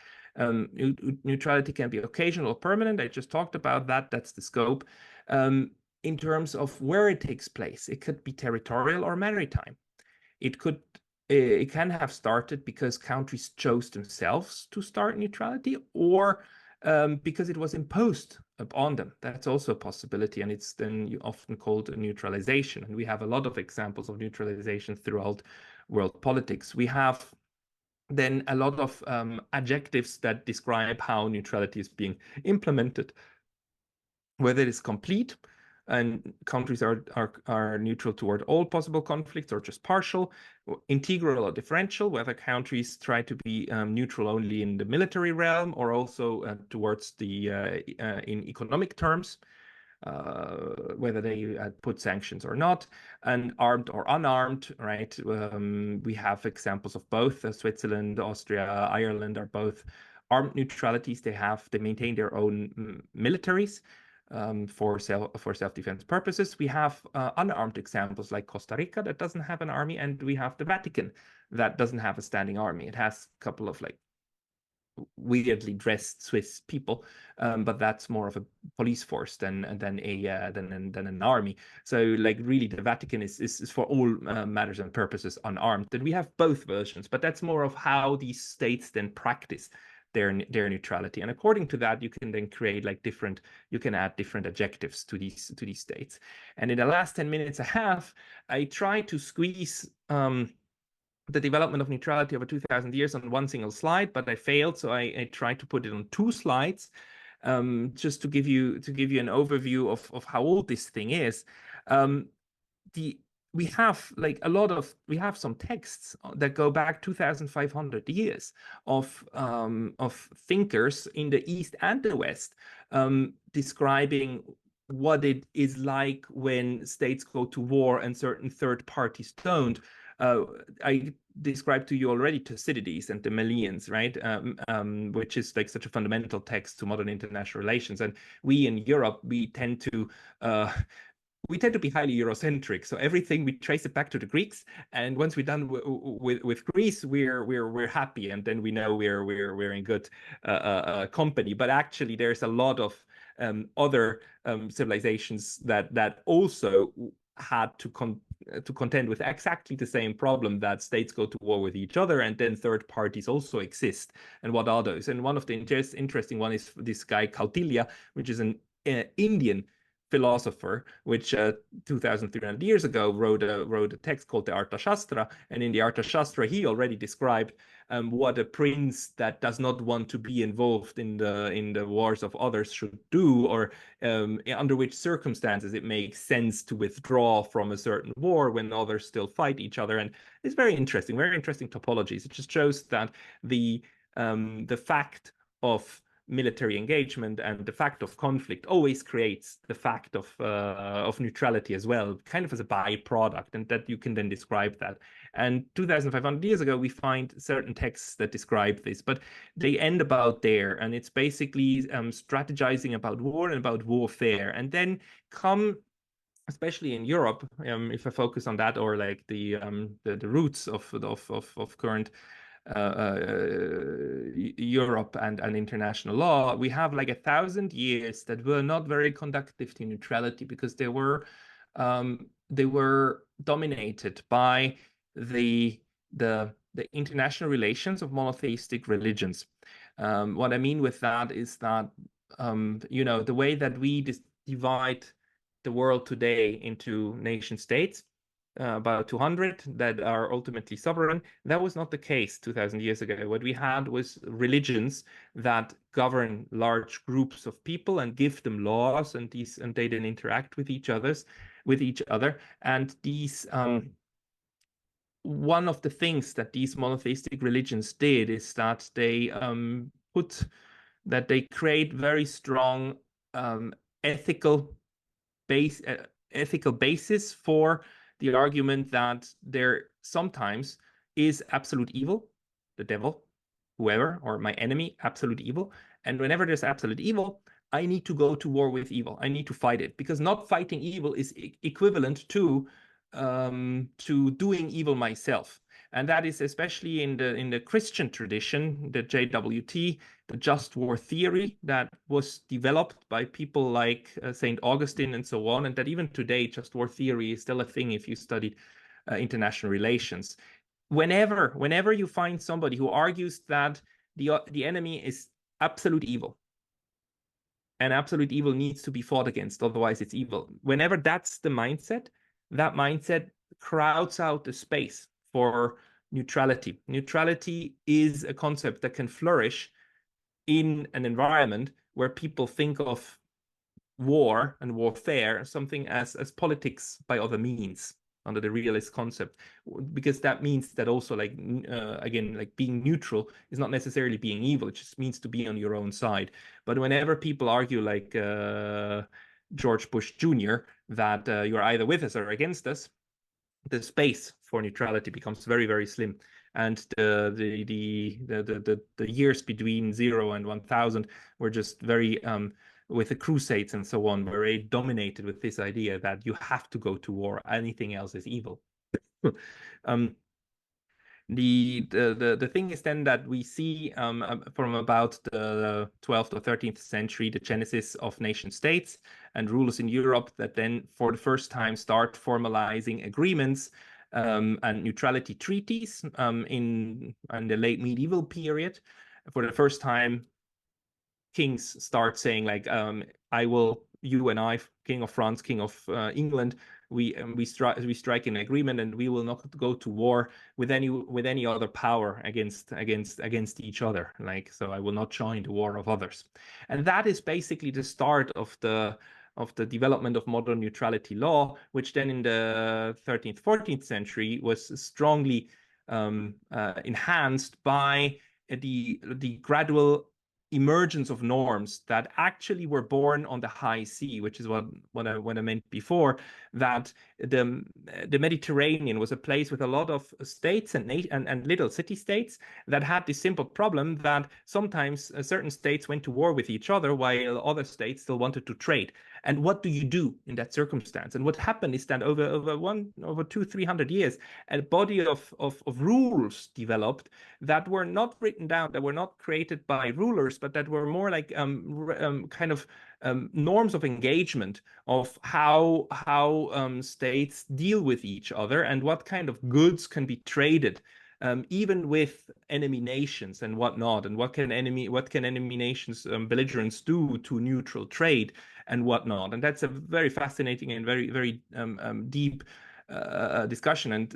Neutrality can be occasional or permanent. I just talked about that. That's the scope. In terms of where it takes place, it could be territorial or maritime. It can have started because countries chose themselves to start neutrality, or because it was imposed upon them. That's also a possibility, and it's then often called a neutralization. And we have a lot of examples of neutralization throughout world politics. We have then a lot of adjectives that describe how neutrality is being implemented, whether it is complete, and countries are neutral toward all possible conflicts, or just partial, integral or differential, whether countries try to be neutral only in the military realm, or also towards in economic terms, whether they put sanctions or not, and armed or unarmed, right? We have examples of both. Switzerland, Austria, Ireland are both armed neutralities. They maintain their own militaries for self-defense purposes. We have unarmed examples like Costa Rica that doesn't have an army, and we have the Vatican that doesn't have a standing army. It has a couple of weirdly dressed Swiss people, but that's more of a police force than an army. So like really the Vatican is for all matters and purposes unarmed. And we have both versions, but that's more of how these states then practice their neutrality. And according to that, you can then create like you can add different adjectives to these states. And in the last 10 minutes I have, I try to squeeze the development of neutrality over 2,000 years on one single slide, but I failed. So I tried to put it on 2 slides, just to give you an overview of how old this thing is. We have like we have some texts that go back 2,500 years of thinkers in the East and the West, describing what it is like when states go to war and certain third parties don't. I described to you already Thucydides and the Melians, right? Which is like such a fundamental text to modern international relations. And we in Europe, we tend to be highly Eurocentric. So everything we trace it back to the Greeks, and once we're done with Greece, we're happy, and then we know we're in good company. But actually, there's a lot of other civilizations that also had to contend with exactly the same problem, that states go to war with each other and then third parties also exist. And what are those? And one of the interesting one is this guy Kautilya, which is an Indian philosopher, which 2,300 years ago wrote a text called the Arthashastra. And in the Arthashastra, he already described what a prince that does not want to be involved in the wars of others should do, or under which circumstances it makes sense to withdraw from a certain war when others still fight each other. And it's very interesting topologies. It just shows that the fact of military engagement and the fact of conflict always creates the fact of neutrality as well, kind of as a byproduct, and that you can then describe that. And 2,500 years ago, we find certain texts that describe this, but they end about there, and it's basically strategizing about war and about warfare. And then come, especially in Europe, if I focus on that, or like the roots of current Europe and international law, we have like 1,000 years that were not very conducive to neutrality, because they were dominated by the international relations of monotheistic religions. What I mean with that is that the way that we divide the world today into nation states, about 200 that are ultimately sovereign. That was not the case 2,000 years ago. What we had was religions that govern large groups of people and give them laws, and they then interact with each other. And these one of the things that these monotheistic religions did is that they create very strong ethical basis for the argument that there sometimes is absolute evil, the devil, whoever, or my enemy, absolute evil. And whenever there's absolute evil, I need to go to war with evil. I need to fight it, because not fighting evil is equivalent to doing evil myself. And that is especially in the Christian tradition, the JWT, the just war theory that was developed by people like St. Augustine and so on, and that even today, just war theory is still a thing if you studied international relations. Whenever you find somebody who argues that the enemy is absolute evil, and absolute evil needs to be fought against, otherwise it's evil. Whenever that's the mindset, that mindset crowds out the space for neutrality. Neutrality is a concept that can flourish in an environment where people think of war and warfare something as politics by other means, under the realist concept, because that means that also, like again, like being neutral is not necessarily being evil. It just means to be on your own side. But whenever people argue, like George Bush Jr., that you're either with us or against us, the space for neutrality becomes very, very slim. And the years between 0 and 1,000 were just very with the Crusades and so on, were very dominated with this idea that you have to go to war. Anything else is evil. The thing is then that we see from about the 12th or 13th century the genesis of nation states and rulers in Europe that then for the first time start formalizing agreements and neutrality treaties in the late medieval period. For the first time, kings start saying like, you and I, King of France, King of England, we strike an agreement, and we will not go to war with any other power against each other. Like, so I will not join the war of others, and that is basically the start of the development of modern neutrality law, which then in the 13th, 14th century was strongly enhanced by the gradual emergence of norms that actually were born on the high sea, which is what I meant before, that the Mediterranean was a place with a lot of states and little city-states that had this simple problem that sometimes certain states went to war with each other while other states still wanted to trade. And what do you do in that circumstance? And what happened is that over 200-300 years, a body of rules developed that were not written down, that were not created by rulers, but that were more like kind of norms of engagement of how states deal with each other and what kind of goods can be traded, even with enemy nations and whatnot, and what can enemy nations, belligerents, do to neutral trade and whatnot. And that's a very fascinating and very deep discussion. And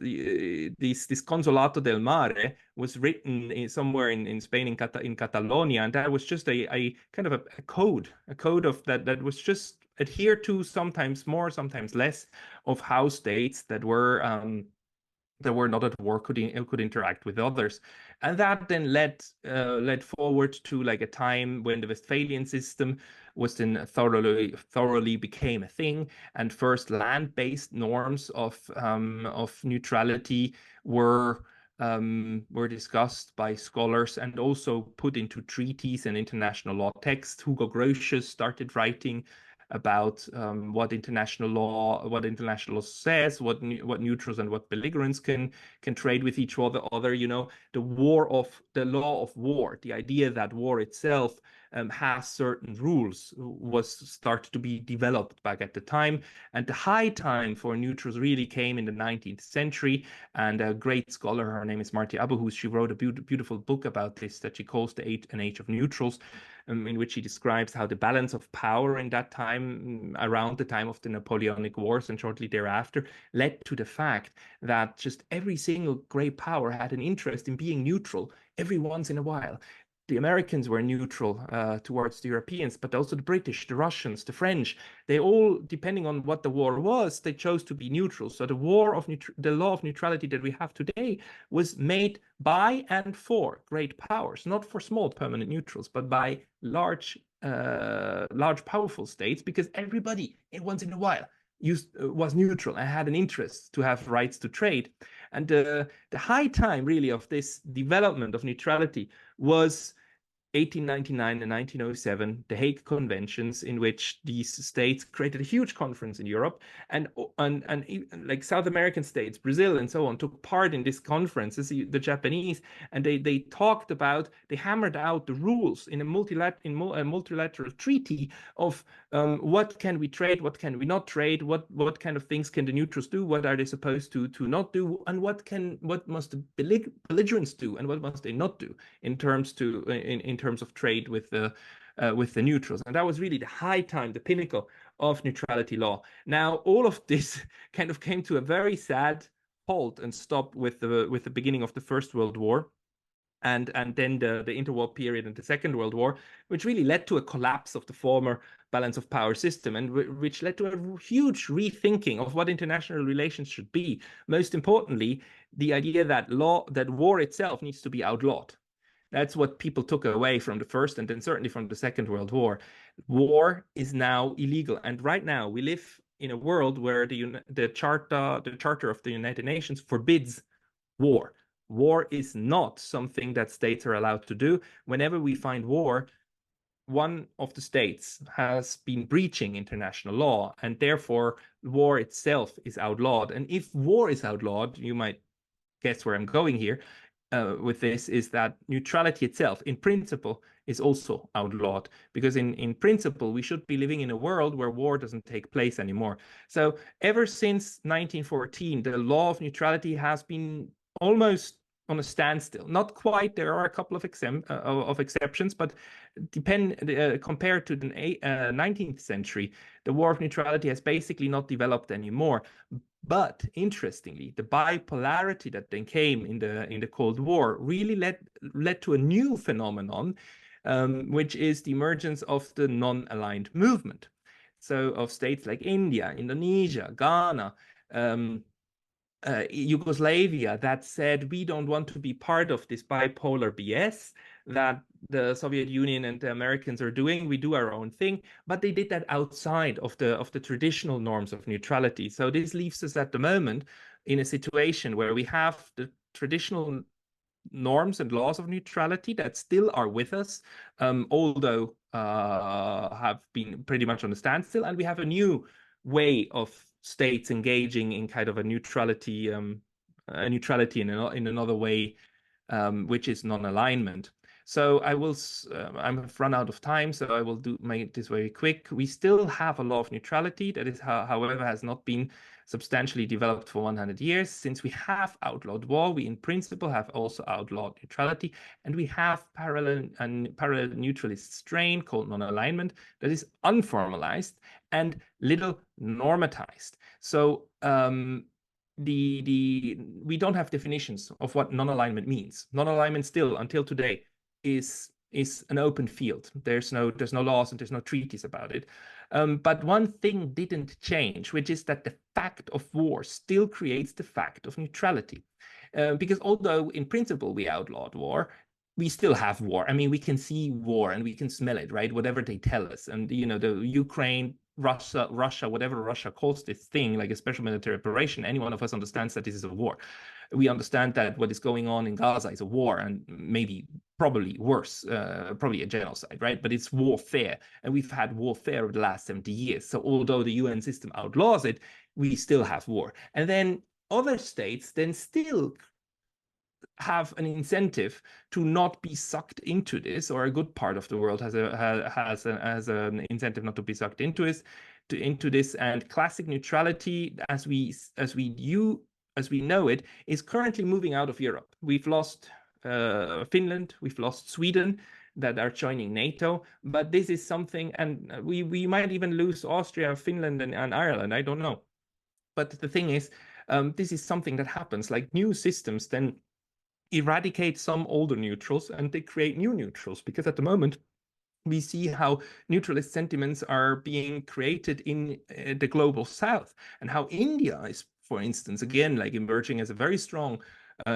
this Consolato del Mare was written somewhere in Spain, in Catalonia, and that was just a kind of a code of that was just adhered to, sometimes more, sometimes less, of how states that were not at war could interact with others. And that then led forward to like a time when the Westphalian system was then thoroughly became a thing, and first land-based norms of neutrality were discussed by scholars and also put into treaties and international law texts. Hugo Grotius started writing about what international law says, what neutrals and what belligerents can trade with each other. You know, the law of war, the idea that war itself has certain rules, was started to be developed back at the time. And the high time for neutrals really came in the 19th century. And a great scholar, her name is Marti Abuhus, she wrote a beautiful book about this that she calls an Age of Neutrals, in which she describes how the balance of power in that time, around the time of the Napoleonic Wars and shortly thereafter, led to the fact that just every single great power had an interest in being neutral every once in a while. The Americans were neutral towards the Europeans, but also the British, the Russians, the French. They all, depending on what the war was, they chose to be neutral. So the law of neutrality that we have today was made by and for great powers, not for small permanent neutrals, but by large powerful states, because everybody once in a while was neutral and had an interest to have rights to trade. And the high time really of this development of neutrality was 1899 and 1907, the Hague Conventions, in which these states created a huge conference in Europe, and like South American states, Brazil and so on, took part in this conference, the Japanese, and they hammered out the rules in a multilateral treaty of what can we trade, what can we not trade, what kind of things can the neutrals do, what are they supposed to not do, and what must the belligerents do, and what must they not do in terms of trade with the neutrals. And that was really the high time, the pinnacle of neutrality law. Now, all of this kind of came to a very sad halt and stop with the beginning of the First World War, and then the interwar period and the Second World War, which really led to a collapse of the former balance of power system, and which led to a huge rethinking of what international relations should be. Most importantly, the idea that war itself needs to be outlawed. That's what people took away from the First and then certainly from the Second World War. War is now illegal. And right now we live in a world where the Charter of the United Nations forbids war. War is not something that states are allowed to do. Whenever we find war, one of the states has been breaching international law, and therefore war itself is outlawed. And if war is outlawed, you might guess where I'm going here with this, is that neutrality itself, in principle, is also outlawed, because in principle, we should be living in a world where war doesn't take place anymore. So ever since 1914, the law of neutrality has been almost on a standstill. Not quite. There are a couple of exceptions, but compared to the 19th century, the war of neutrality has basically not developed anymore. But interestingly, the bipolarity that then came in the Cold War really led to a new phenomenon, which is the emergence of the non-aligned movement. So of states like India, Indonesia, Ghana, Yugoslavia, that said, we don't want to be part of this bipolar BS that the Soviet Union and the Americans are doing. We do our own thing, but they did that outside of the traditional norms of neutrality. So this leaves us at the moment in a situation where we have the traditional norms and laws of neutrality that still are with us, although have been pretty much on a standstill, and we have a new way of states engaging in kind of a neutrality in another way, which is non-alignment. So I've run out of time, so I will make this very quick. We still have a law of neutrality that is, however, has not been substantially developed for 100 years. Since we have outlawed war, we in principle have also outlawed neutrality, and we have parallel neutralist strain called non-alignment that is unformalized and little normatized. So we don't have definitions of what non-alignment means. Non-alignment still, until today, is an open field. There's no laws and there's no treaties about it. But one thing didn't change, which is that the fact of war still creates the fact of neutrality. Because although in principle we outlawed war, we still have war. I mean, we can see war and we can smell it, right? Whatever they tell us. And, you know, the Ukraine, Russia, whatever Russia calls this thing, like a special military operation, any one of us understands that this is a war. We understand that what is going on in Gaza is a war, and probably worse, probably a genocide, right? But it's warfare, and we've had warfare over the last 70 years. So although the UN system outlaws it, we still have war. And then other states then still have an incentive to not be sucked into this, or a good part of the world has an incentive not to be sucked into this. And classic neutrality, as we know it, is currently moving out of Europe. We've lost Finland, we've lost Sweden, that are joining NATO, but this is something, and we might even lose Austria, Finland, and Ireland. I don't know, but the thing is, this is something that happens. Like, new systems then eradicate some older neutrals and they create new neutrals, because at the moment we see how neutralist sentiments are being created in the global south, and how India is, for instance, again, like emerging as a very strong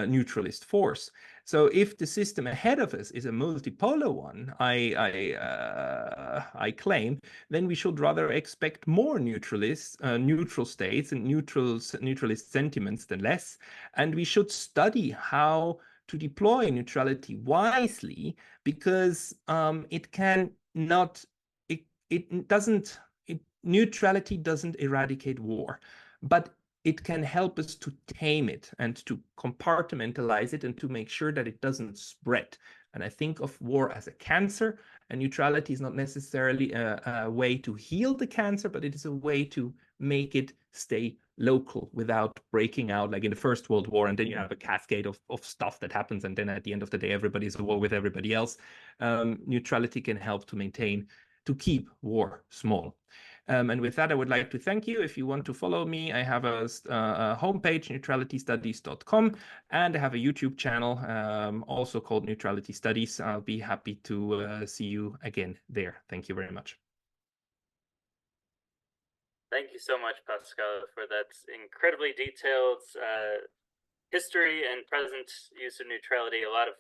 neutralist force. So if the system ahead of us is a multipolar one, I claim, then we should rather expect more neutral states and neutralist sentiments than less. And we should study how to deploy neutrality wisely, because neutrality doesn't eradicate war, but it can help us to tame it and to compartmentalize it and to make sure that it doesn't spread. And I think of war as a cancer, and neutrality is not necessarily a way to heal the cancer, but it is a way to make it stay local without breaking out like in the First World War, and then you have a cascade of stuff that happens, and then at the end of the day everybody's at war with everybody else. Neutrality can help to keep war small. And with that, I would like to thank you. If you want to follow me, I have a homepage, neutralitystudies.com, and I have a YouTube channel also called Neutrality Studies. I'll be happy to see you again there. Thank you very much. Thank you so much, Pascal, for that incredibly detailed history and present use of neutrality. A lot of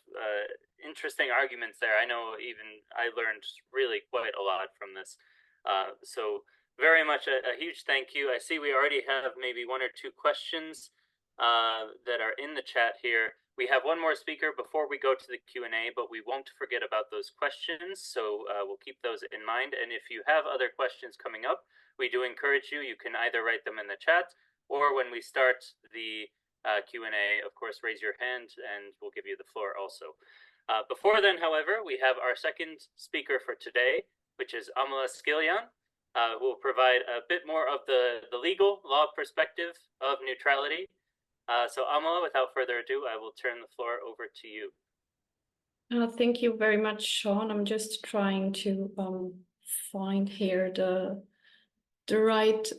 interesting arguments there. I know even I learned really quite a lot from this. So very much a huge thank you. I see we already have maybe one or two questions that are in the chat here. We have one more speaker before we go to the Q&A, but we won't forget about those questions. So we'll keep those in mind. And if you have other questions coming up, we do encourage you. You can either write them in the chat, or when we start the Q&A, of course, raise your hand and we'll give you the floor also. Before then, however, we have our second speaker for today, which is Amela Skiljan, who will provide a bit more of the legal law perspective of neutrality. So Amela, without further ado, I will turn the floor over to you. Thank you very much, Sean. I'm just trying to find here the right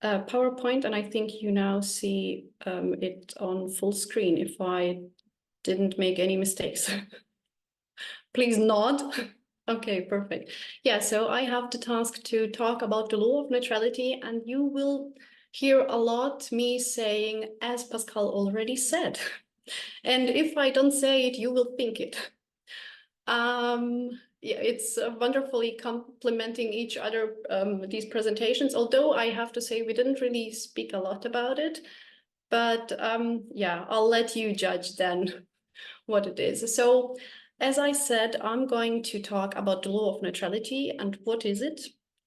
PowerPoint, and I think you now see it on full screen if I didn't make any mistakes. Please nod. Okay, perfect. Yeah, so I have the task to talk about the law of neutrality, and you will hear a lot me saying, as Pascal already said. And if I don't say it, you will think it. Yeah, it's wonderfully complementing each other, these presentations, although I have to say we didn't really speak a lot about it. But yeah, I'll let you judge then what it is. So as I said, I'm going to talk about the law of neutrality. And what is it?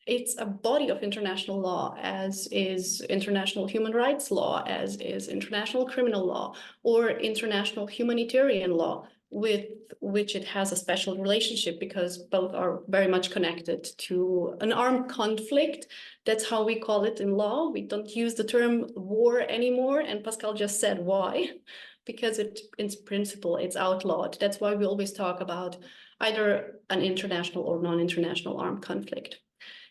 It's a body of international law, as is international human rights law, as is international criminal law, or international humanitarian law, with which it has a special relationship because both are very much connected to an armed conflict. That's how we call it in law. We don't use the term war anymore, and Pascal just said why. Because in principle, it's outlawed. That's why we always talk about either an international or non-international armed conflict.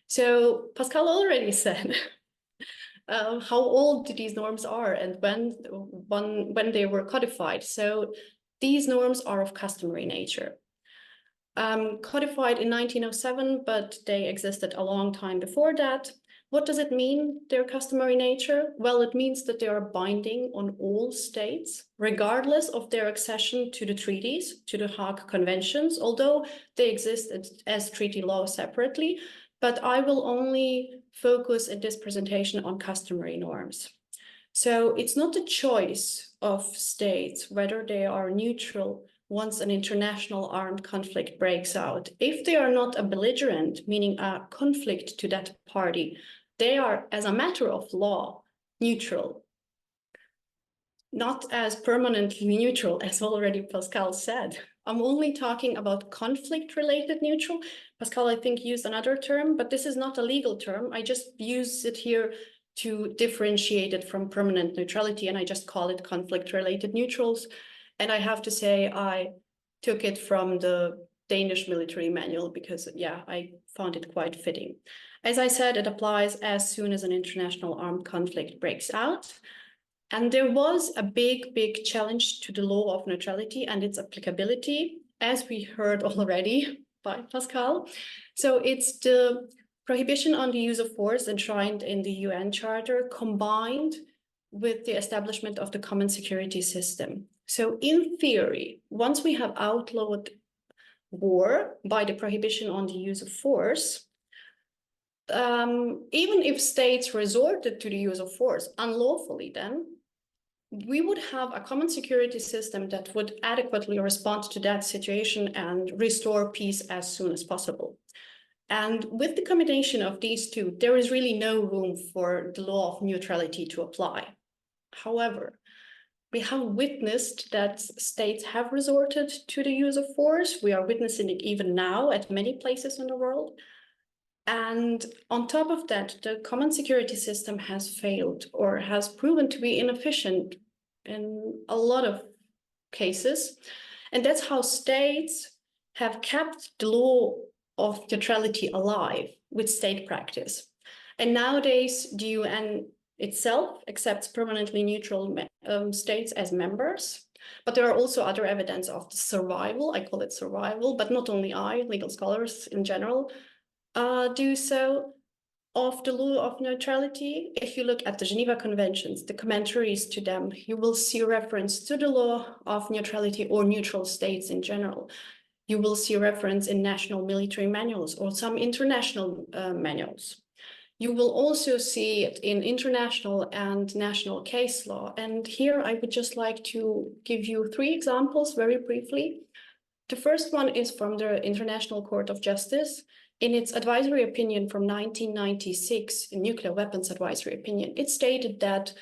So Pascal already said how old these norms are and when they were codified. So these norms are of customary nature. Codified in 1907, but they existed a long time before that. What does it mean, their customary nature? Well, it means that they are binding on all states, regardless of their accession to the treaties, to the Hague Conventions, although they exist as treaty law separately. But I will only focus in this presentation on customary norms. So it's not a choice of states whether they are neutral once an international armed conflict breaks out. If they are not a belligerent, meaning a conflict to that party, they are, as a matter of law, neutral. Not as permanently neutral, as already Pascal said. I'm only talking about conflict-related neutral. Pascal, I think, used another term, but this is not a legal term. I just use it here to differentiate it from permanent neutrality, and I just call it conflict-related neutrals. And I have to say, I took it from the Danish military manual because, yeah, I found it quite fitting. As I said, it applies as soon as an international armed conflict breaks out. And there was a big challenge to the law of neutrality and its applicability, as we heard already by Pascal. So it's the prohibition on the use of force enshrined in the UN Charter combined with the establishment of the common security system. So in theory, once we have outlawed war by the prohibition on the use of force, even if states resorted to the use of force unlawfully, then we would have a common security system that would adequately respond to that situation and restore peace as soon as possible. And with the combination of these two, there is really no room for the law of neutrality to apply. However, we have witnessed that states have resorted to the use of force. We are witnessing it even now at many places in the world. And on top of that, the common security system has failed or has proven to be inefficient in a lot of cases. And that's how states have kept the law of neutrality alive with state practice. And nowadays, the UN itself accepts permanently neutral states as members. But there are also other evidence of the survival, I call it survival, but not only I, legal scholars in general, do so, of the law of neutrality. If you look at the Geneva Conventions, the commentaries to them, you will see reference to the law of neutrality or neutral states in general. You will see reference in national military manuals or some international manuals. You will also see it in international and national case law. And here I would just like to give you 3 examples very briefly. The first one is from the International Court of Justice. In its advisory opinion from 1996, nuclear weapons advisory opinion, it stated that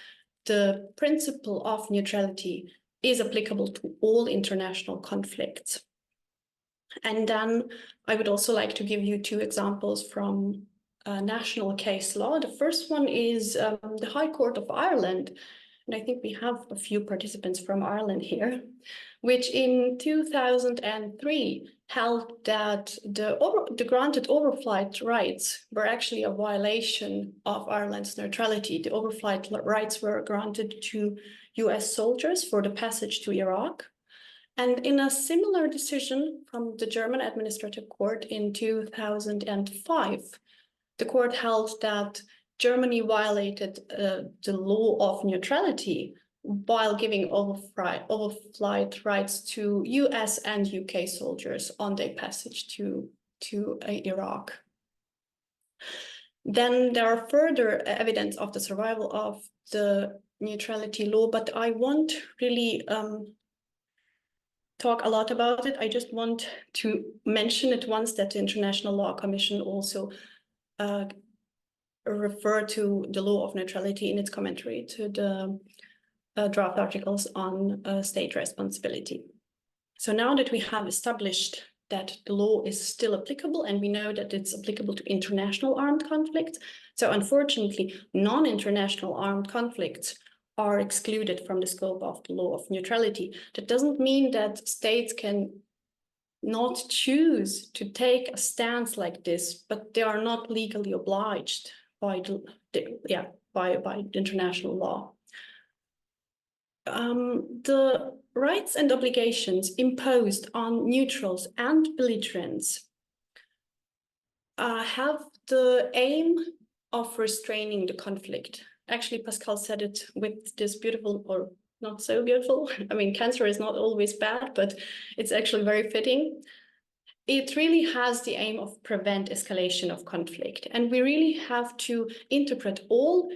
the principle of neutrality is applicable to all international conflicts. And then I would also like to give you two examples from national case law. The first one is the High Court of Ireland, and I think we have a few participants from Ireland here, which in 2003 held that the granted overflight rights were actually a violation of Ireland's neutrality. The overflight rights were granted to US soldiers for the passage to Iraq. And in a similar decision from the German Administrative Court in 2005, the court held that Germany violated the law of neutrality while giving overflight rights to US and UK soldiers on their passage to Iraq. Then there are further evidence of the survival of the neutrality law, but I won't really talk a lot about it. I just want to mention it once that the International Law Commission also refer to the law of neutrality in its commentary to the draft articles on state responsibility. So now that we have established that the law is still applicable and we know that it's applicable to international armed conflicts, so unfortunately non-international armed conflicts are excluded from the scope of the law of neutrality. That doesn't mean that states can not choose to take a stance like this, but they are not legally obliged by by international law. The rights and obligations imposed on neutrals and belligerents have the aim of restraining the conflict. Actually, Pascal said it with this beautiful, or not so beautiful, I mean, cancer is not always bad, but it's actually very fitting. It really has the aim of prevent escalation of conflict. And we really have to interpret all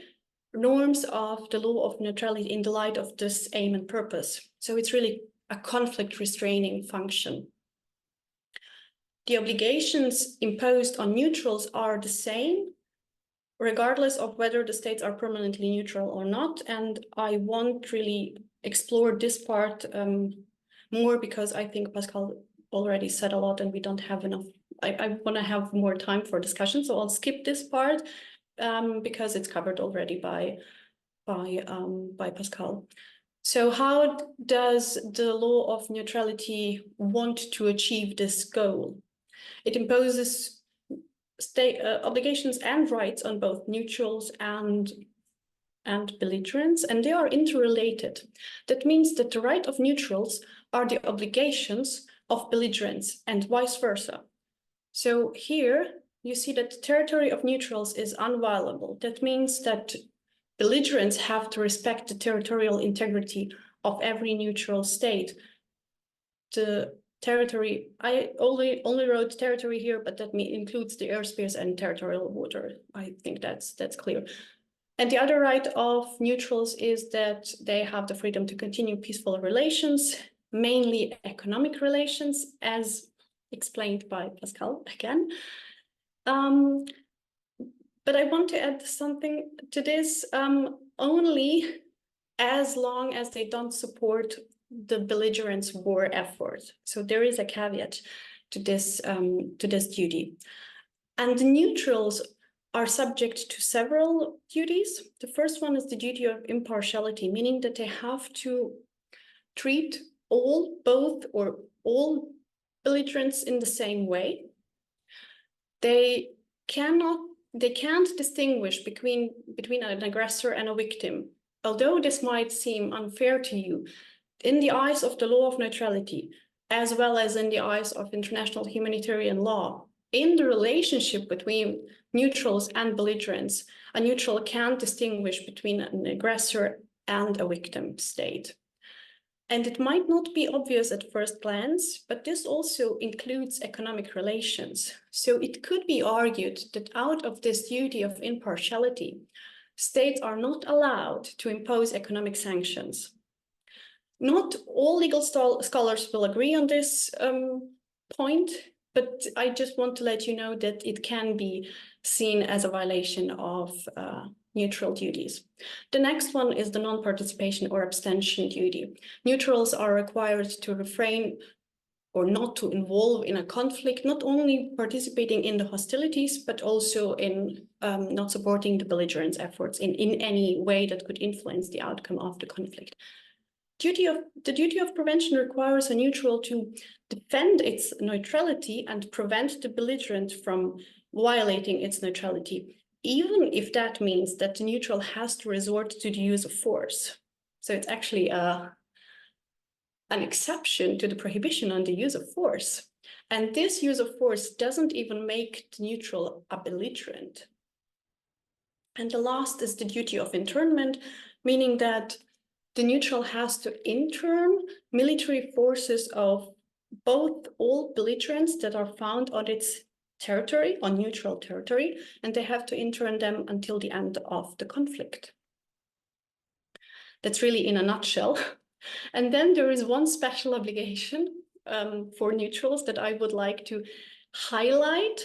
norms of the law of neutrality in the light of this aim and purpose. So it's really a conflict restraining function. The obligations imposed on neutrals are the same, regardless of whether the states are permanently neutral or not. And I won't really explore this part more because I think Pascal already said a lot and we don't have enough. I want to have more time for discussion, so I'll skip this part because it's covered already by Pascal. So how does the law of neutrality want to achieve this goal? It imposes state obligations and rights on both neutrals and belligerents, and they are interrelated. That means that the right of neutrals are the obligations of belligerents and vice versa. So here you see that the territory of neutrals is unviolable. That means that belligerents have to respect the territorial integrity of every neutral state. The territory, I only wrote territory here, but that includes the airspace and territorial water. I think that's clear. And the other right of neutrals is that they have the freedom to continue peaceful relations, mainly economic relations, as explained by Pascal again. But I want to add something to this, only as long as they don't support the belligerents' war effort. So there is a caveat to this duty. And the neutrals are subject to several duties. The first one is the duty of impartiality, meaning that they have to treat all belligerents in the same way. They can't distinguish between an aggressor and a victim. Although this might seem unfair to you, in the eyes of the law of neutrality, as well as in the eyes of international humanitarian law, in the relationship between neutrals and belligerents, a neutral can't distinguish between an aggressor and a victim state. And it might not be obvious at first glance, but this also includes economic relations. So it could be argued that out of this duty of impartiality, states are not allowed to impose economic sanctions. Not all legal scholars will agree on this point, but I just want to let you know that it can be seen as a violation of neutral duties. The next one is the non-participation or abstention duty. Neutrals are required to refrain or not to involve in a conflict, not only participating in the hostilities, but also in not supporting the belligerents' efforts in any way that could influence the outcome of the conflict. The duty of prevention requires a neutral to defend its neutrality and prevent the belligerent from violating its neutrality, even if that means that the neutral has to resort to the use of force. So it's actually an exception to the prohibition on the use of force. And this use of force doesn't even make the neutral a belligerent. And the last is the duty of internment, meaning that the neutral has to intern military forces of both all belligerents that are found on its territory, on neutral territory, and they have to intern them until the end of the conflict. That's really in a nutshell. And then there is one special obligation for neutrals that I would like to highlight.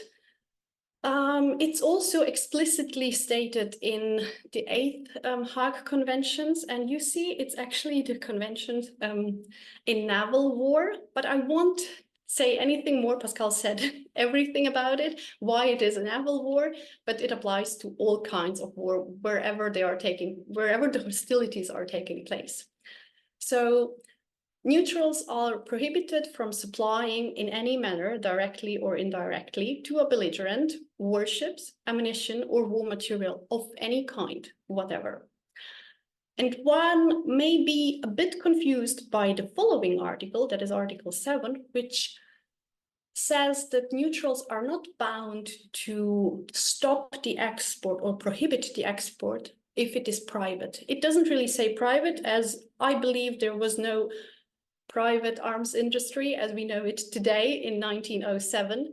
It's also explicitly stated in the 8th Hague Conventions, and you see it's actually the conventions in naval war, but I won't say anything more. Pascal said everything about it, why it is a naval war, but it applies to all kinds of war, wherever the hostilities are taking place. So neutrals are prohibited from supplying in any manner, directly or indirectly, to a belligerent warships, ammunition, or war material of any kind, whatever. And one may be a bit confused by the following article, that is Article 7, which says that neutrals are not bound to stop the export or prohibit the export if it is private. It doesn't really say private, as I believe there was no private arms industry as we know it today in 1907.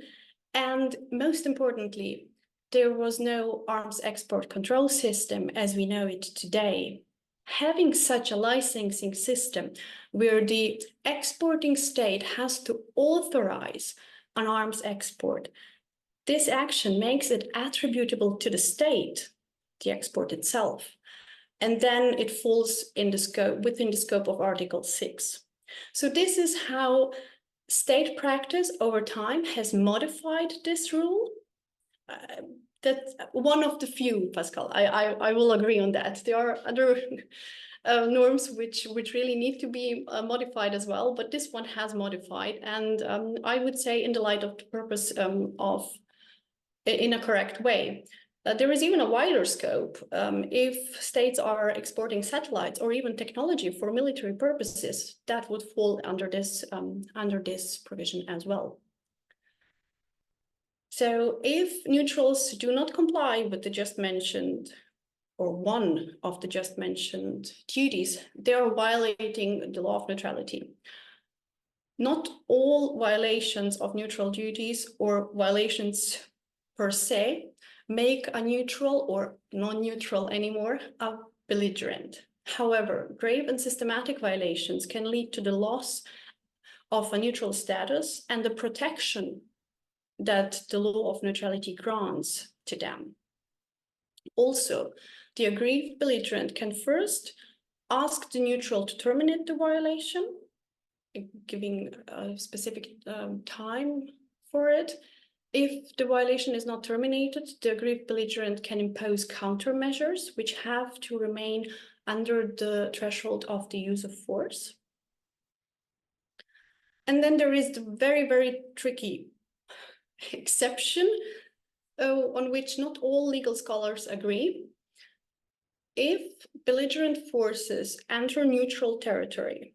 And most importantly, there was no arms export control system as we know it today. Having such a licensing system where the exporting state has to authorize an arms export, this action makes it attributable to the state, the export itself. And then it falls in the scope, within the scope of Article 6. So this is how state practice over time has modified this rule. That's one of the few, Pascal. I will agree on that. There are other norms which really need to be modified as well, but this one has modified, and I would say in the light of the purpose in a correct way. There is even a wider scope. If states are exporting satellites or even technology for military purposes, that would fall under this provision as well. So if neutrals do not comply with the just mentioned, or one of the just mentioned duties, they are violating the law of neutrality. Not all violations of neutral duties or violations per se make a neutral or non-neutral anymore a belligerent. However, grave and systematic violations can lead to the loss of a neutral status and the protection that the law of neutrality grants to them. Also, the aggrieved belligerent can first ask the neutral to terminate the violation, giving a specific time for it. If the violation is not terminated, the aggrieved belligerent can impose countermeasures, which have to remain under the threshold of the use of force. And then there is the very, very tricky exception on which not all legal scholars agree. If belligerent forces enter neutral territory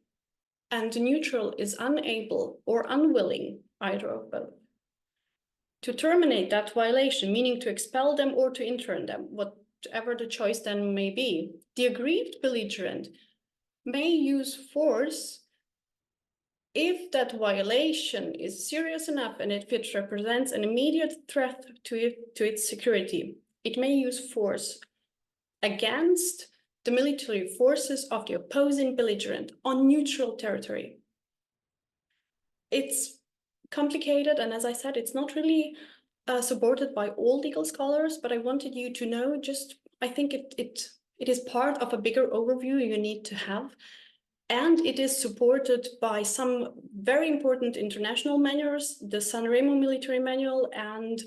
and the neutral is unable or unwilling, either of both, to terminate that violation, meaning to expel them or to intern them, whatever the choice then may be, the aggrieved belligerent may use force if that violation is serious enough and if it represents an immediate threat to its security. It may use force against the military forces of the opposing belligerent on neutral territory. It's complicated, and as I said, it's not really supported by all legal scholars, but I wanted you to know just I think it is part of a bigger overview you need to have. And it is supported by some very important international manuals, the Sanremo Military Manual and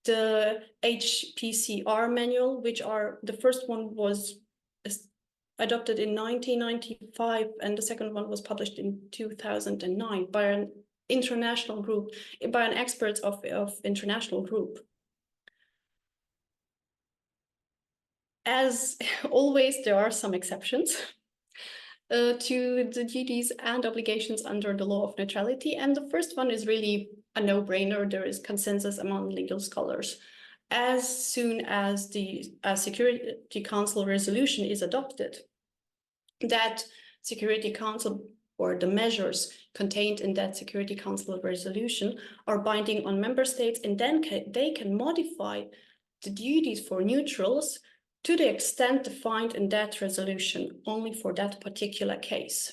the HPCR Manual, which are, the first one was adopted in 1995, and the second one was published in 2009 by an international group, by an expert of international group. As always, there are some exceptions to the duties and obligations under the law of neutrality. And the first one is really a no-brainer. There is consensus among legal scholars. As soon as the Security Council resolution is adopted, that Security Council or the measures contained in that Security Council resolution are binding on member states, and then they can modify the duties for neutrals to the extent defined in that resolution, only for that particular case.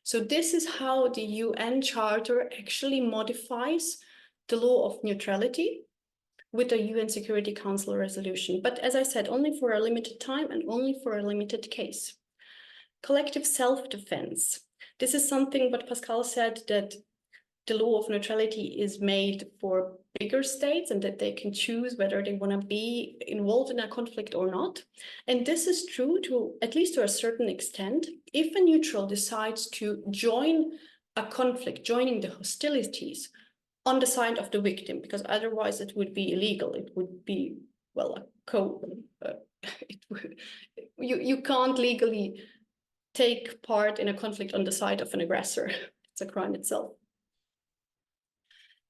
So this is how the UN Charter actually modifies the law of neutrality with a UN Security Council resolution. But as I said, only for a limited time and only for a limited case. Collective self-defense. This is something what Pascal said, that the law of neutrality is made for bigger states and that they can choose whether they want to be involved in a conflict or not. And this is true to at least to a certain extent. If a neutral decides to join a conflict, joining the hostilities on the side of the victim, because otherwise it would be illegal. It would be, well, you can't legally take part in a conflict on the side of an aggressor. It's a crime itself.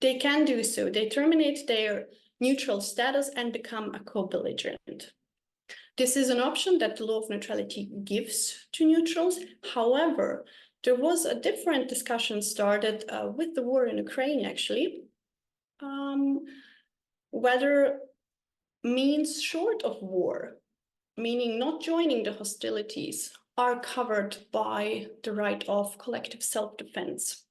They can do so. They terminate their neutral status and become a co-belligerent. This is an option that the law of neutrality gives to neutrals. However, there was a different discussion started with the war in Ukraine, actually, whether means short of war, meaning not joining the hostilities, are covered by the right of collective self-defense.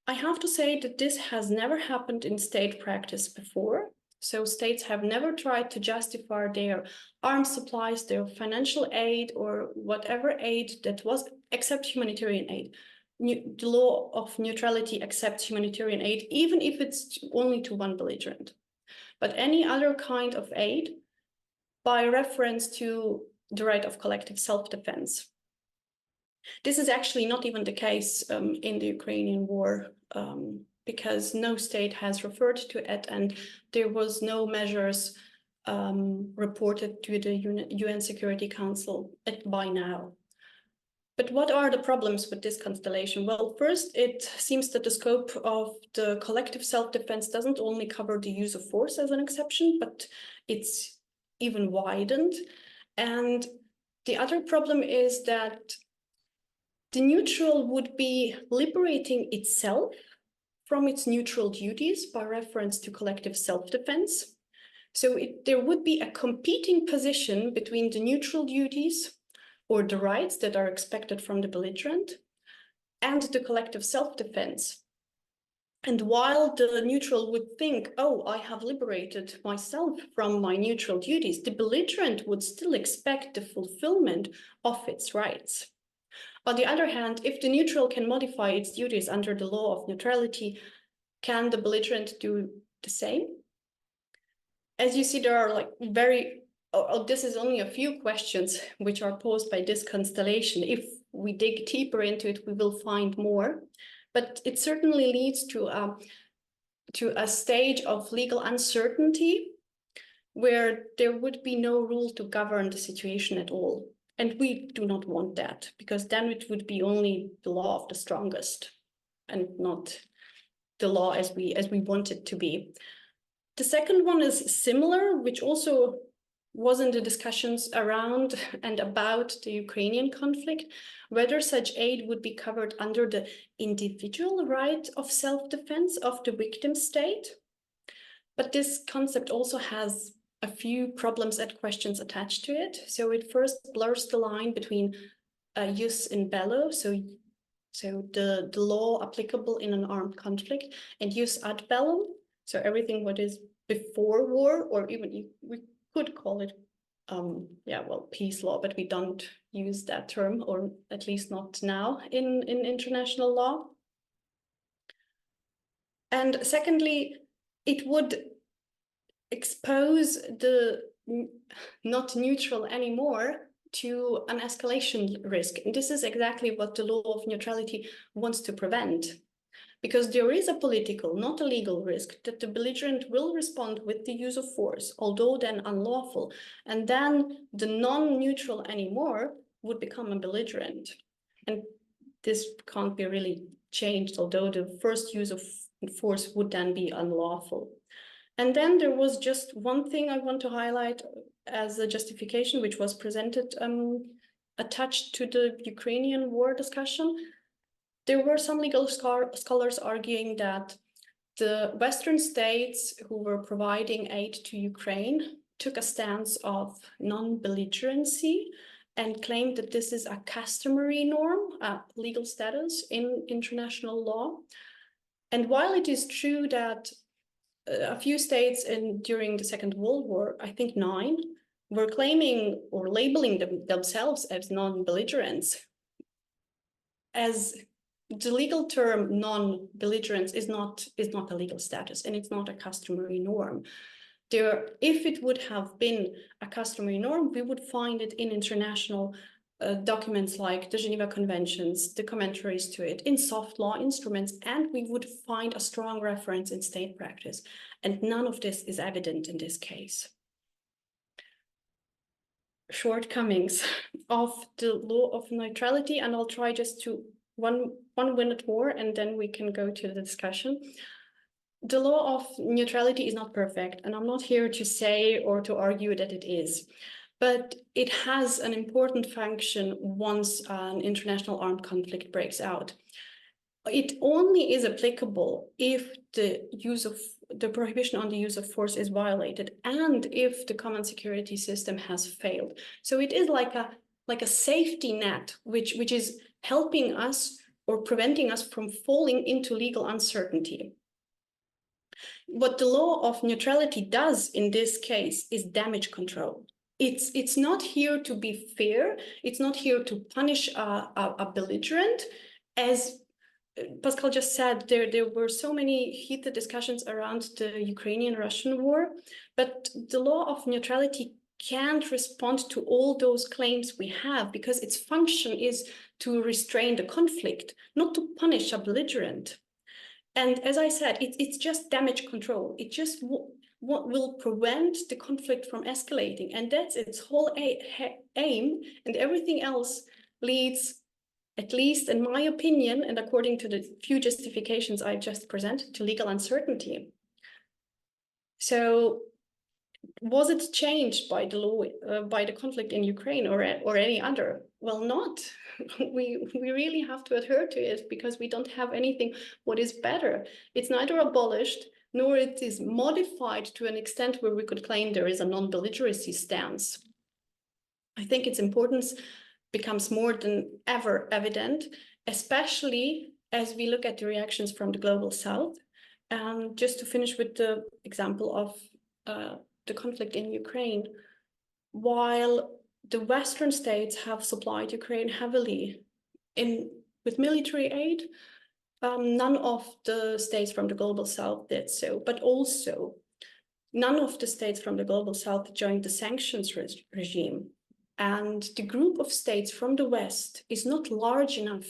I have to say that this has never happened in state practice before. So states have never tried to justify their arms supplies, their financial aid, or whatever aid that was, except humanitarian aid. The law of neutrality accepts humanitarian aid, even if it's only to one belligerent. But any other kind of aid, by reference to the right of collective self-defense. This is actually not even the case in the Ukrainian war, because no state has referred to it, and there was no measures reported to the UN Security Council by now. But what are the problems with this constellation? Well, first, it seems that the scope of the collective self-defense doesn't only cover the use of force as an exception, but it's even widened. And the other problem is that the neutral would be liberating itself from its neutral duties by reference to collective self-defense. So there would be a competing position between the neutral duties or the rights that are expected from the belligerent and the collective self-defense. And while the neutral would think, oh, I have liberated myself from my neutral duties, the belligerent would still expect the fulfillment of its rights. On the other hand, if the neutral can modify its duties under the law of neutrality, can the belligerent do the same? As you see, there are this is only a few questions which are posed by this constellation. If we dig deeper into it, we will find more. But it certainly leads to a stage of legal uncertainty where there would be no rule to govern the situation at all. And we do not want that, because then it would be only the law of the strongest and not the law as we want it to be. The second one is similar, which also was in the discussions around and about the Ukrainian conflict, whether such aid would be covered under the individual right of self-defense of the victim state. But this concept also has a few problems and questions attached to it. So it first blurs the line between jus in bello, so the law applicable in an armed conflict, and jus ad bellum, so everything what is before war, or even we could call it peace law, but we don't use that term, or at least not now in international law. And secondly, it would expose the not neutral anymore to an escalation risk. And this is exactly what the law of neutrality wants to prevent. Because there is a political, not a legal risk, that the belligerent will respond with the use of force, although then unlawful. And then the non-neutral anymore would become a belligerent. And this can't be really changed, although the first use of force would then be unlawful. And then there was just one thing I want to highlight as a justification, which was presented attached to the Ukrainian war discussion. There were some legal scholars arguing that the Western states who were providing aid to Ukraine took a stance of non-belligerency and claimed that this is a customary norm, a legal status in international law. And while it is true that a few states during the Second World War, I think 9, were claiming or labeling themselves as non-belligerents, as the legal term non-belligerence is not a legal status, and it's not a customary norm. If it would have been a customary norm, we would find it in international documents like the Geneva Conventions, the commentaries to it, in soft law instruments, and we would find a strong reference in state practice. And none of this is evident in this case. Shortcomings of the law of neutrality, and I'll try just to one minute more, and then we can go to the discussion. The law of neutrality is not perfect, and I'm not here to say or to argue that it is, but it has an important function once an international armed conflict breaks out. It only is applicable if the prohibition on the use of force is violated, and if the common security system has failed. So it is like a safety net, which is helping us or preventing us from falling into legal uncertainty. What the law of neutrality does in this case is damage control. It's not here to be fair. It's not here to punish a belligerent. As Pascal just said, there were so many heated discussions around the Ukrainian-Russian war, but the law of neutrality can't respond to all those claims we have, because its function is to restrain the conflict, not to punish a belligerent. And as I said, it's just damage control. It just will prevent the conflict from escalating. And that's its whole aim. And everything else leads, at least in my opinion, and according to the few justifications I just presented, to legal uncertainty. So was it changed by the law, by the conflict in Ukraine or any other? Well, not. We really have to adhere to it, because we don't have anything what is better. It's neither abolished, nor it is modified to an extent where we could claim there is a non-belligerency stance. I think its importance becomes more than ever evident, especially as we look at the reactions from the global south. And just to finish with the example of the conflict in Ukraine, while the Western states have supplied Ukraine heavily with military aid, none of the states from the global south did so, but also none of the states from the global south joined the sanctions regime. And the group of states from the West is not large enough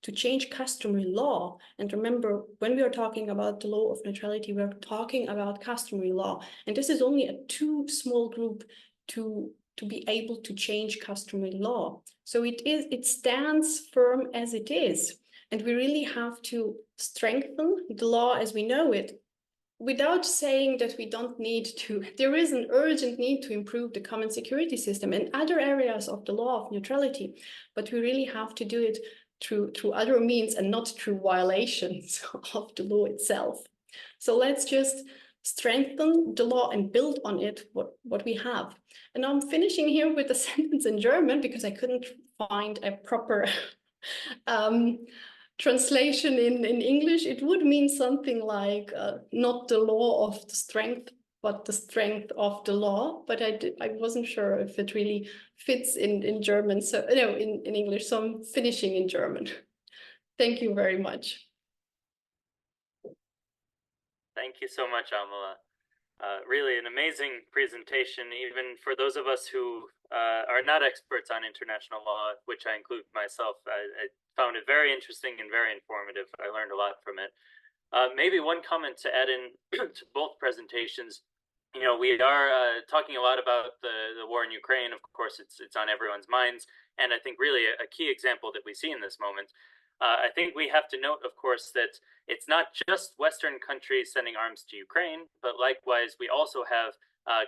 to change customary law. And remember, when we are talking about the law of neutrality, we're talking about customary law. And this is only a too small group to be able to change customary law. So it stands firm as it is. And we really have to strengthen the law as we know it, without saying that we don't need to. There is an urgent need to improve the common security system and other areas of the law of neutrality, but we really have to do it through other means and not through violations of the law itself. So let's just strengthen the law and build on it what we have. And I'm finishing here with a sentence in German, because I couldn't find a proper translation in English. It would mean something like not the law of the strength, what the strength of the law, but I wasn't sure if it really fits in German. So no, in English. So I'm finishing in German. Thank you very much. Thank you so much, Amela. Really an amazing presentation, even for those of us who are not experts on international law, which I include myself. I found it very interesting and very informative. I learned a lot from it. Maybe one comment to add in to both presentations. You know, we are talking a lot about the war in Ukraine. Of course, it's on everyone's minds, and I think really a key example that we see in this moment. I think we have to note, of course, that it's not just Western countries sending arms to Ukraine, but likewise, we also have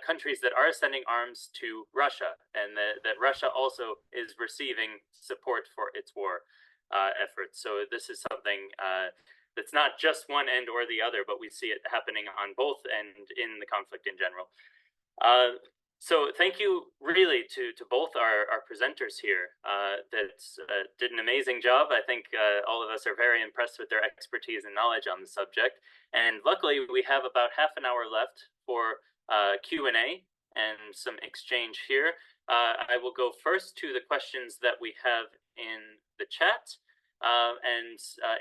countries that are sending arms to Russia, and that Russia also is receiving support for its war efforts. So this is something that's not just one end or the other, but we see it happening on both and in the conflict in general. So thank you really to both our presenters here that did an amazing job. I think all of us are very impressed with their expertise and knowledge on the subject. And luckily, we have about half an hour left for Q&A and some exchange here. I will go first to the questions that we have in the chat.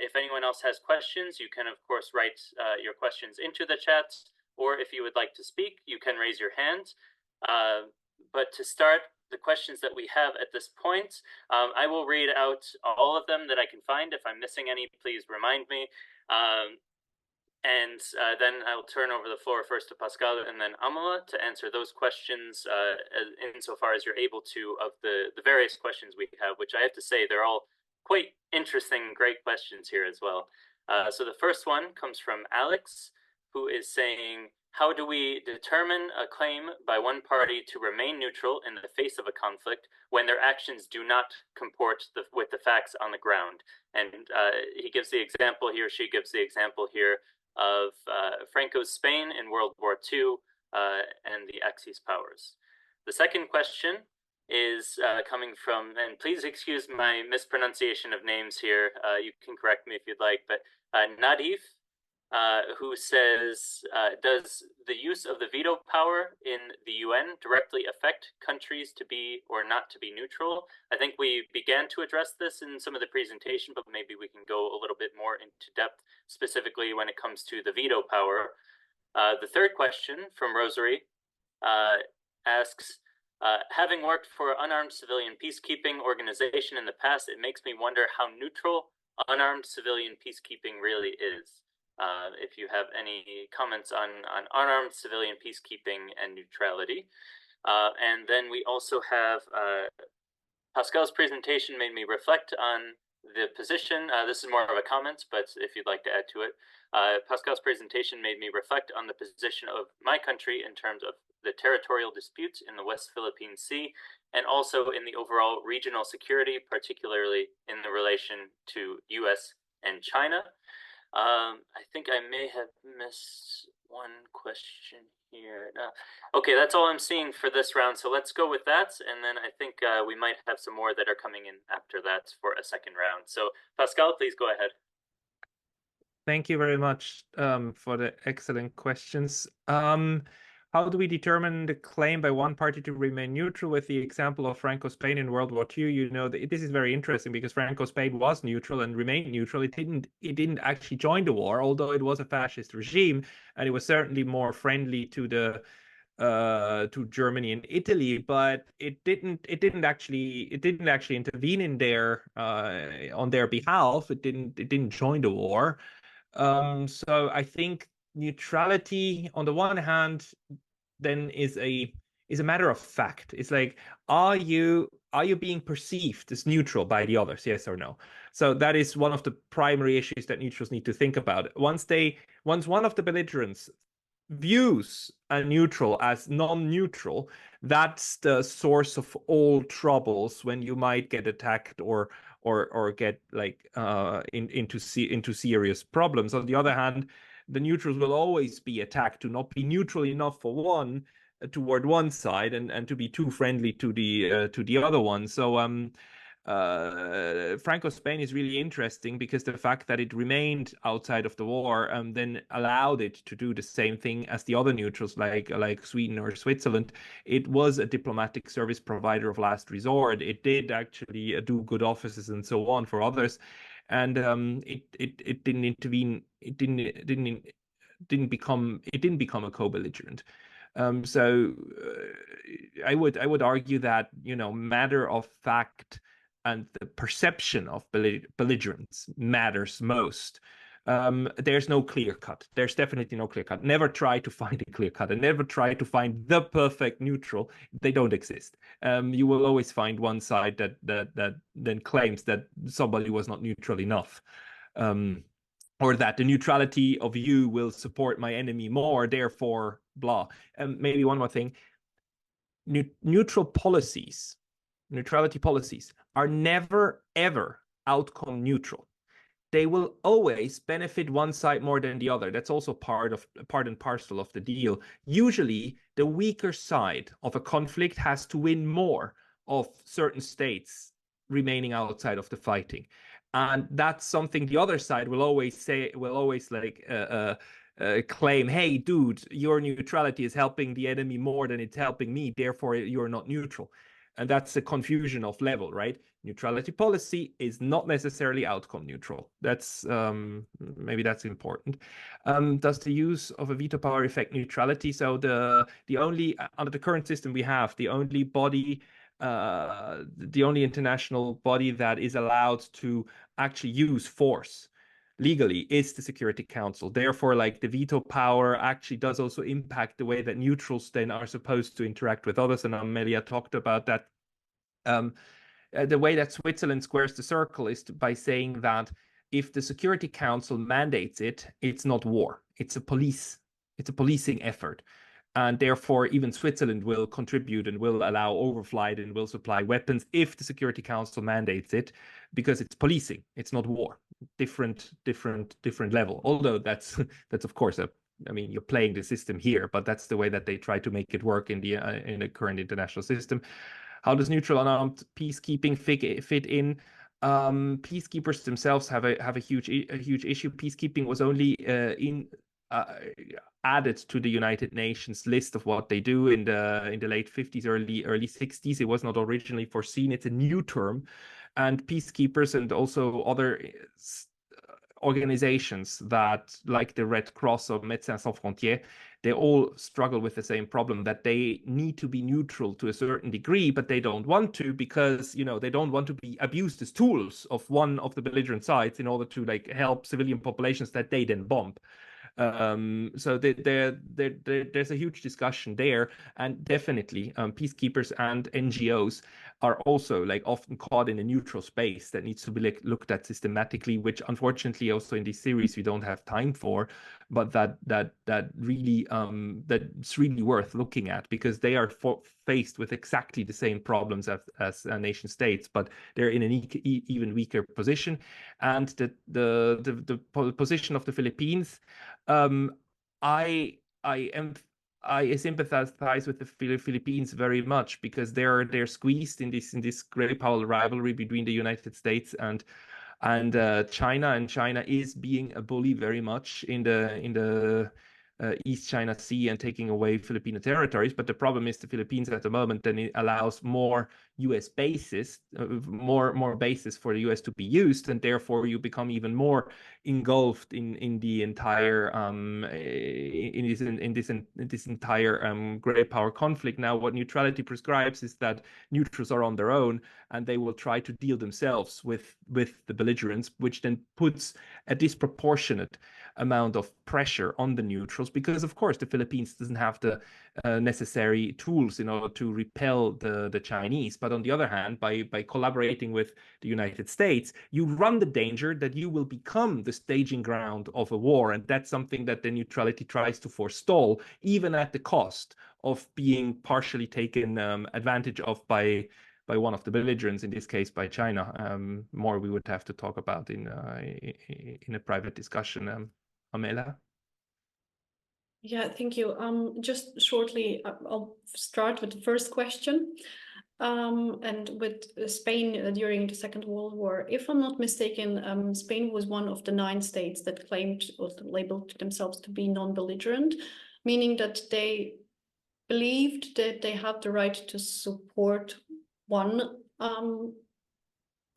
If anyone else has questions, you can, of course, write your questions into the chat, or if you would like to speak, you can raise your hand. But to start the questions that we have at this point, I will read out all of them that I can find. If I'm missing any, please remind me. Then I'll turn over the floor first to Pascal and then Amela to answer those questions insofar as you're able to, of the various questions we have, which I have to say, they're all quite interesting, great questions here as well. So the first one comes from Alex, who is saying, how do we determine a claim by one party to remain neutral in the face of a conflict when their actions do not comport with the facts on the ground? And he gives the example here, she gives the example here of Franco's Spain in World War II and the Axis powers. The second question is coming from, and please excuse my mispronunciation of names here, you can correct me if you'd like, but Nadif, who says, does the use of the veto power in the UN directly affect countries to be or not to be neutral? I think we began to address this in some of the presentation, but maybe we can go a little bit more into depth, specifically when it comes to the veto power. The third question from Rosary asks, having worked for an unarmed civilian peacekeeping organization in the past, it makes me wonder how neutral unarmed civilian peacekeeping really is. If you have any comments on unarmed civilian peacekeeping and neutrality. And then we also have Pascal's presentation made me reflect on the position. This is more of a comment, but if you'd like to add to it. Pascal's presentation made me reflect on the position of my country in terms of the territorial disputes in the West Philippine Sea, and also in the overall regional security, particularly in the relation to US and China. I think I may have missed one question here. Okay, that's all I'm seeing for this round. So let's go with that. And then I think we might have some more that are coming in after that for a second round. So Pascal, please go ahead. Thank you very much for the excellent questions. How do we determine the claim by one party to remain neutral? With the example of Franco Spain in World War II, you know, this is very interesting because Franco Spain was neutral and remained neutral. It didn't actually join the war, although it was a fascist regime, and it was certainly more friendly to the to Germany and Italy, but it didn't actually intervene in their on their behalf. It didn't join the war. So I think neutrality on the one hand then is a matter of fact. It's like, are you being perceived as neutral by the others, yes or no? So that is one of the primary issues that neutrals need to think about. Once one of the belligerents views a neutral as non-neutral, that's the source of all troubles when you might get attacked or get like into serious problems. On the other hand, the neutrals will always be attacked to not be neutral enough for one toward one side and to be too friendly to the other one. So Franco's Spain is really interesting because the fact that it remained outside of the war then allowed it to do the same thing as the other neutrals like Sweden or Switzerland. It was a diplomatic service provider of last resort. It did actually do good offices and so on for others, and it didn't intervene. It didn't become a co-belligerent. So I would argue that, you know, matter of fact and the perception of belligerence matters most. There's no clear cut. There's definitely no clear cut. Never try to find a clear cut, and never try to find the perfect neutral. They don't exist. You will always find one side that then claims that somebody was not neutral enough. Or that the neutrality of you will support my enemy more, therefore, blah. And maybe one more thing. Neutrality policies are never, ever outcome neutral. They will always benefit one side more than the other. That's also part and parcel of the deal. Usually, the weaker side of a conflict has to win more of certain states remaining outside of the fighting. And that's something the other side will always say, claim, hey, dude, your neutrality is helping the enemy more than it's helping me, therefore you're not neutral. And that's a confusion of level, right? Neutrality policy is not necessarily outcome neutral. That's maybe that's important. Does the use of a veto power affect neutrality? So the only, under the current system we have, the only body, the only international body that is allowed to actually use force legally is the Security Council. Therefore, like, the veto power actually does also impact the way that neutrals then are supposed to interact with others, and Amelia talked about that. The way that Switzerland squares the circle is by saying that if the Security Council mandates it, it's not war. It's a policing effort. And therefore, even Switzerland will contribute and will allow overflight and will supply weapons if the Security Council mandates it, because it's policing. It's not war. Different level. Although that's of course I mean, you're playing the system here, but that's the way that they try to make it work in the current international system. How does neutral unarmed peacekeeping fit in? Peacekeepers themselves have a huge issue. Peacekeeping was only added to the United Nations list of what they do in the late 50s, early 60s. It was not originally foreseen. It's a new term, and peacekeepers and also other organizations that, like the Red Cross or Médecins Sans Frontières, they all struggle with the same problem, that they need to be neutral to a certain degree, but they don't want to, because, you know, they don't want to be abused as tools of one of the belligerent sides in order to, like, help civilian populations that they then bomb. So there's a huge discussion there, and definitely peacekeepers and NGOs are also, like, often caught in a neutral space that needs to be, like, looked at systematically, which unfortunately also in this series we don't have time for, but that really that's really worth looking at, because they are faced with exactly the same problems as nation states, but they're in an even weaker position. And the position of the Philippines, I sympathize with the Philippines very much, because they're squeezed in this great power rivalry between the United States and China, and China is being a bully very much in the East China Sea and taking away Filipino territories. But the problem is the Philippines at the moment, then it allows more US bases, more bases for the US to be used, and therefore you become even more engulfed in the entire in this entire great power conflict. Now, what neutrality prescribes is that neutrals are on their own, and they will try to deal themselves with the belligerents, which then puts a disproportionate amount of pressure on the neutrals, because of course the Philippines doesn't have the necessary tools in order to repel the Chinese. But on the other hand, by collaborating with the United States, you run the danger that you will become the staging ground of a war, and that's something that the neutrality tries to forestall, even at the cost of being partially taken advantage of by one of the belligerents, in this case by China. More we would have to talk about in a private discussion. Amela? Yeah, thank you. Just shortly, I'll start with the first question. and with Spain during the Second World War. If I'm not mistaken, Spain was one of the 9 states that claimed or labeled themselves to be non-belligerent, meaning that they believed that they had the right to support one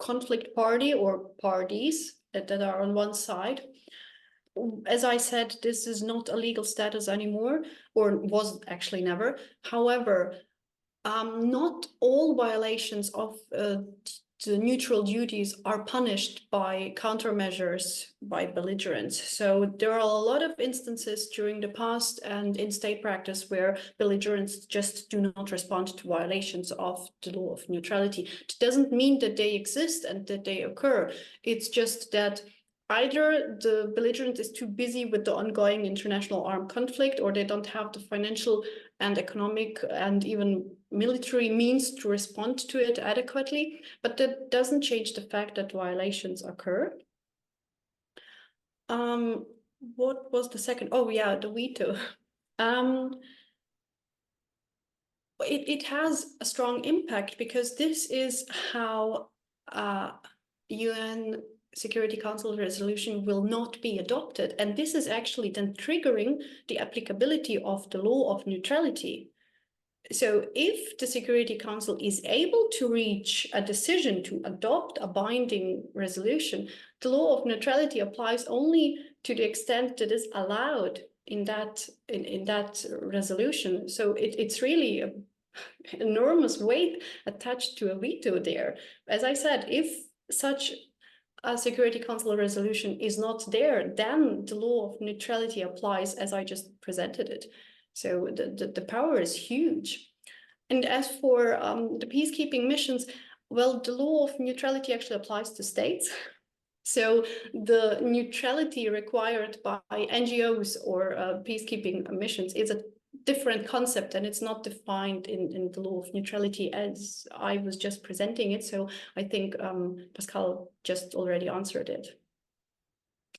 conflict party or parties that are on one side. As I said, this is not a legal status anymore, or was actually never. However, not all violations of the neutral duties are punished by countermeasures by belligerents. So there are a lot of instances during the past and in state practice where belligerents just do not respond to violations of the law of neutrality. It doesn't mean that they exist and that they occur. It's just that either the belligerent is too busy with the ongoing international armed conflict, or they don't have the financial and economic and even military means to respond to it adequately. But that doesn't change the fact that violations occur. What was the second? Oh yeah, the veto. It has a strong impact because this is how UN Security Council resolution will not be adopted. And this is actually then triggering the applicability of the law of neutrality. So if the Security Council is able to reach a decision to adopt a binding resolution, the law of neutrality applies only to the extent that is allowed in that resolution. So it's really an enormous weight attached to a veto there. As I said, if such a Security Council resolution is not there, then the law of neutrality applies as I just presented it. So the power is huge. And as for the peacekeeping missions, well, the law of neutrality actually applies to states. So the neutrality required by NGOs or peacekeeping missions is a different concept, and it's not defined in the law of neutrality as I was just presenting it. So I think Pascal just already answered it.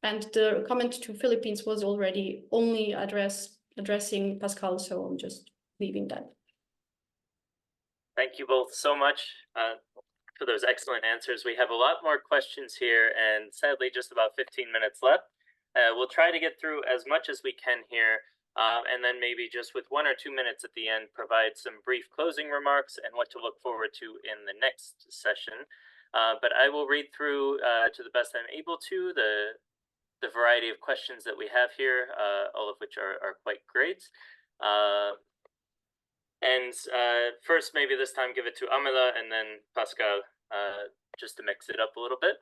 And the comment to Philippines was already only addressing Pascal, so I'm just leaving that. Thank you both so much for those excellent answers. We have a lot more questions here, and sadly just about 15 minutes left. We'll try to get through as much as we can here, and then maybe just with 1 or 2 minutes at the end, provide some brief closing remarks and what to look forward to in the next session. But I will read through to the best I'm able to the variety of questions that we have here, all of which are quite great. And first, maybe this time give it to Amela and then Pascal, just to mix it up a little bit.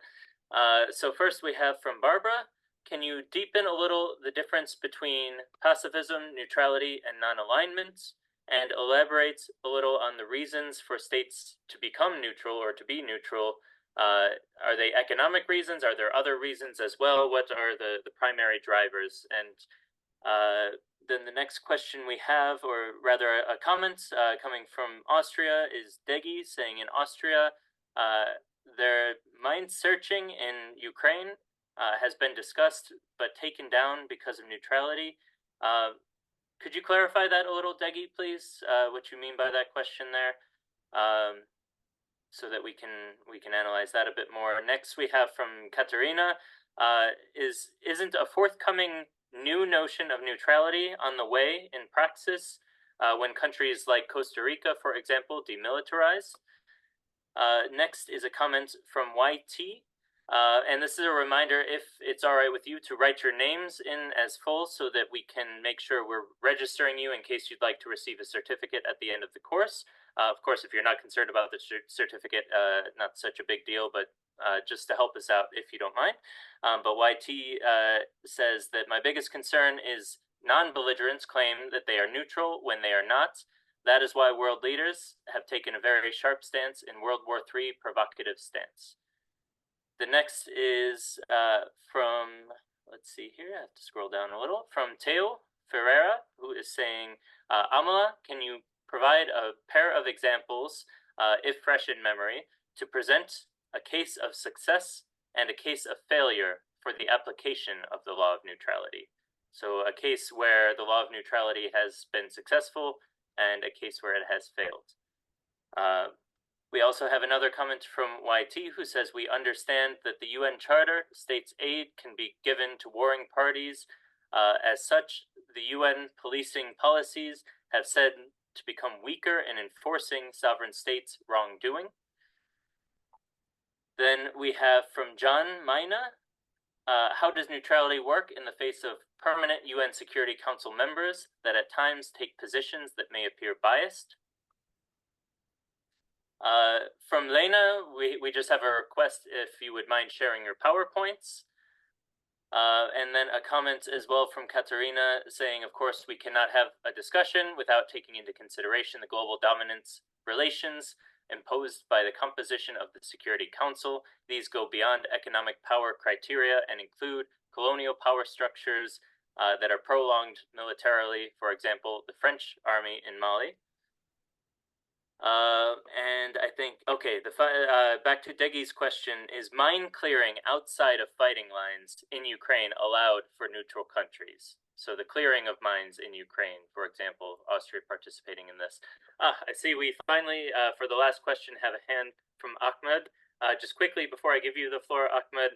So first we have from Barbara, can you deepen a little the difference between pacifism, neutrality, and non-alignment, and elaborate a little on the reasons for states to become neutral or to be neutral? Are they economic reasons? Are there other reasons as well? What are the primary drivers? And then the next question we have, or rather a comment coming from Austria, is Degi saying in Austria, their mind searching in Ukraine has been discussed but taken down because of neutrality. Could you clarify that a little, Degi, please? What you mean by that question there, so that we can analyze that a bit more. Next, we have from Katerina, isn't a forthcoming new notion of neutrality on the way in praxis when countries like Costa Rica, for example, demilitarize? Next is a comment from YT. And this is a reminder, if it's all right with you, to write your names in as full so that we can make sure we're registering you in case you'd like to receive a certificate at the end of the course. Of course, if you're not concerned about the certificate, not such a big deal, but just to help us out if you don't mind. But YT says that my biggest concern is non-belligerents claim that they are neutral when they are not. That is why world leaders have taken a very sharp stance in World War III provocative stance. The next is from, let's see here, I have to scroll down a little, from Teo Ferreira, who is saying, Amela, can you provide a pair of examples, if fresh in memory, to present a case of success and a case of failure for the application of the law of neutrality? So a case where the law of neutrality has been successful and a case where it has failed. We also have another comment from YT who says, we understand that the UN Charter states aid can be given to warring parties. As such, the UN policing policies have said to become weaker in enforcing sovereign states' wrongdoing. Then we have from John Mina, how does neutrality work in the face of permanent UN Security Council members that at times take positions that may appear biased? From Lena, we just have a request if you would mind sharing your PowerPoints. And then a comment as well from Katerina saying, of course, we cannot have a discussion without taking into consideration the global dominance relations imposed by the composition of the Security Council. These go beyond economic power criteria and include colonial power structures that are prolonged militarily, for example, the French army in Mali. And I think, okay, back to Degi's question, is mine clearing outside of fighting lines in Ukraine allowed for neutral countries? So the clearing of mines in Ukraine, for example, Austria participating in this. I see we finally, for the last question, have a hand from Ahmed. Just quickly, before I give you the floor, Ahmed,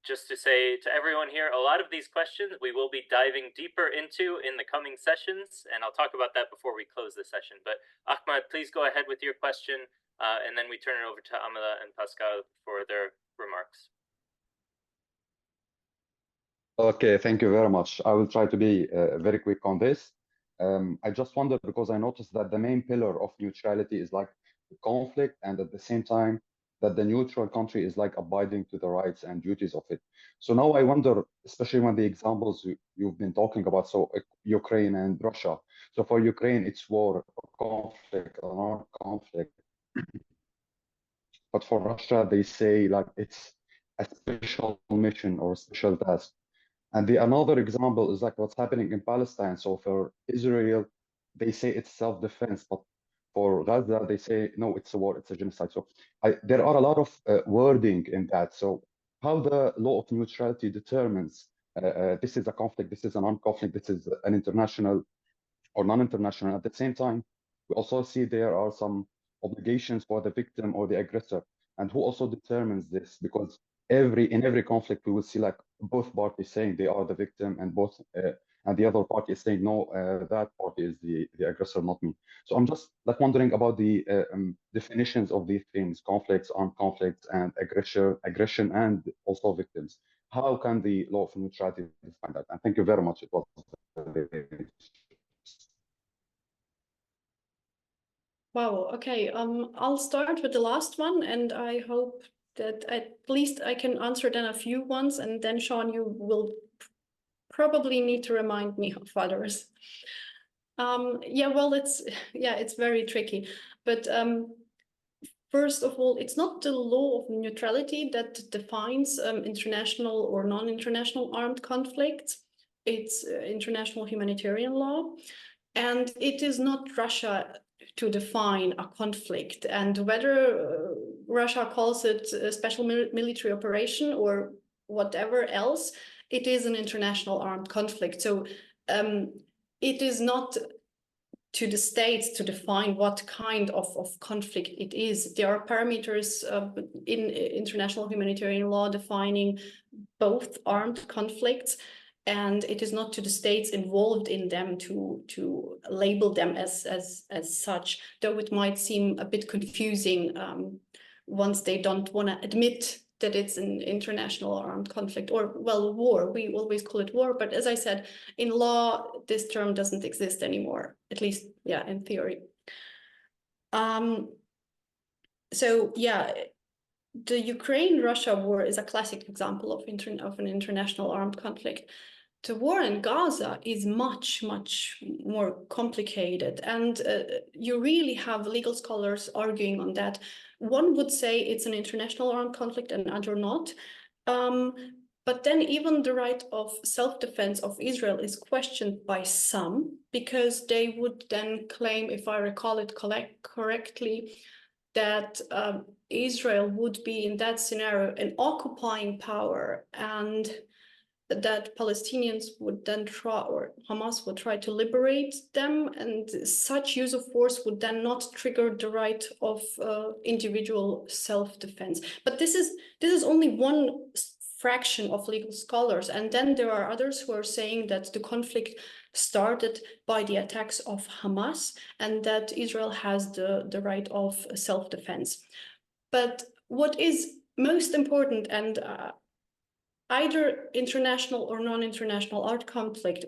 just to say to everyone here, a lot of these questions we will be diving deeper into in the coming sessions, and I'll talk about that before we close the session. But Ahmed, please go ahead with your question, and then we turn it over to Amela and Pascal for their remarks. Okay, thank you very much. I will try to be very quick on this. I just wondered, because I noticed that the main pillar of neutrality is like conflict, and at the same time that the neutral country is like abiding to the rights and duties of it. So now I wonder, especially when the examples you've been talking about, so Ukraine and Russia. So for Ukraine, it's war, conflict, or not conflict. But for Russia, they say like it's a special mission or a special task. And the another example is like what's happening in Palestine. So for Israel, they say it's self-defense, but for Gaza, they say, no, it's a war, it's a genocide. So there are a lot of wording in that. So how the law of neutrality determines this is a conflict, this is a non-conflict, this is an international or non-international. At the same time, we also see there are some obligations for the victim or the aggressor. And who also determines this? Because in every conflict, we will see like both parties saying they are the victim, and both and the other party is saying no, that party is the aggressor, not me. So I'm just like wondering about the definitions of these things: conflicts, armed conflicts, and aggression, and also victims. How can the law of neutrality define that? And thank you very much. It was Wow, okay. I'll start with the last one, and I hope that at least I can answer then a few ones, and then Sean, you will probably need to remind me of others. Yeah, well, it's very tricky, but first of all, it's not the law of neutrality that defines international or non-international armed conflicts. It's international humanitarian law, and it is not Russia to define a conflict, and whether Russia calls it a special military operation or whatever else, it is an international armed conflict. So it is not to the states to define what kind of conflict it is. There are parameters in international humanitarian law defining both armed conflicts, and it is not to the states involved in them to label them as such, though it might seem a bit confusing once they don't want to admit that it's an international armed conflict, or, well, war. We always call it war, but as I said, in law, this term doesn't exist anymore, at least, yeah, in theory. So, yeah, the Ukraine-Russia war is a classic example of an international armed conflict. The war in Gaza is much, much more complicated, and you really have legal scholars arguing on that. One would say it's an international armed conflict and other not. But then even the right of self-defense of Israel is questioned by some, because they would then claim, if I recall it correctly, that Israel would be in that scenario an occupying power, and that Palestinians would then try, or Hamas would try to liberate them, and such use of force would then not trigger the right of individual self-defense. But this is only one fraction of legal scholars, and then there are others who are saying that the conflict started by the attacks of Hamas and that Israel has the right of self-defense. But what is most important, and either international or non-international armed conflict,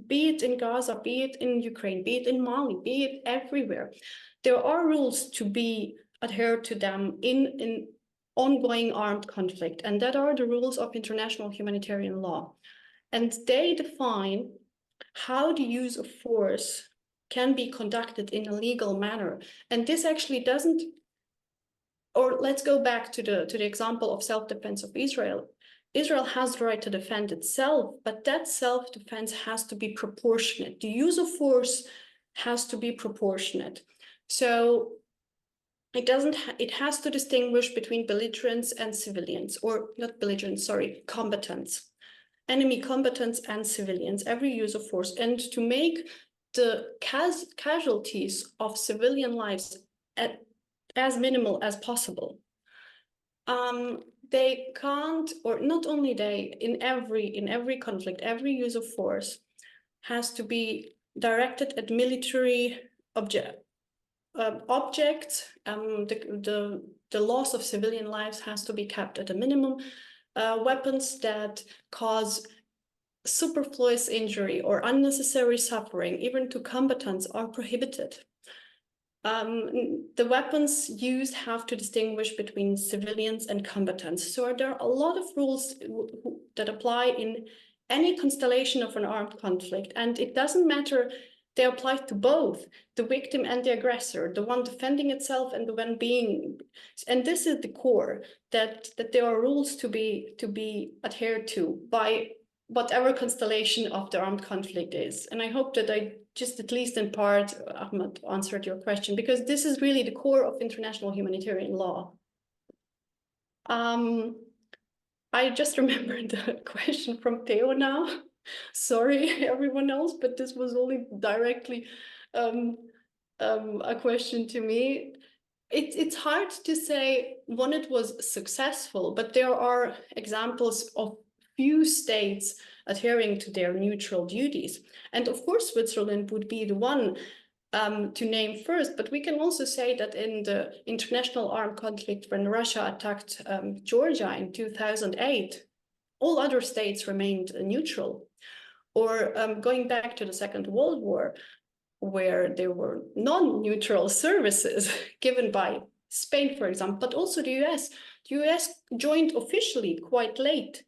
be it in Gaza, be it in Ukraine, be it in Mali, be it everywhere, there are rules to be adhered to them in ongoing armed conflict, and that are the rules of international humanitarian law. And they define how the use of force can be conducted in a legal manner. And this actually doesn't, or let's go back to the example of self-defense of Israel. Israel has the right to defend itself, but that self-defense has to be proportionate. The use of force has to be proportionate. So it has to distinguish between belligerents and civilians, or not belligerents, sorry, combatants, enemy combatants and civilians, every use of force, and to make the casualties of civilian lives as minimal as possible. They can't, or not only they, in every conflict, every use of force has to be directed at military objects. The loss of civilian lives has to be kept at a minimum. Weapons that cause superfluous injury or unnecessary suffering, even to combatants, are prohibited. The weapons used have to distinguish between civilians and combatants. So there are a lot of rules that apply in any constellation of an armed conflict, and it doesn't matter. They apply to both the victim and the aggressor, the one defending itself and the one being. And this is the core, that there are rules to be adhered to by whatever constellation of the armed conflict is. And I hope that I just, at least in part, Ahmed, answered your question, because this is really the core of international humanitarian law. I just remembered the question from Theo now. Sorry, everyone else, but this was only directly a question to me. It's hard to say when it was successful, but there are examples of few states adhering to their neutral duties. And of course, Switzerland would be the one to name first, but we can also say that in the international armed conflict when Russia attacked Georgia in 2008, all other states remained neutral. Or going back to the Second World War, where there were non-neutral services given by Spain, for example, but also the US. The US joined officially quite late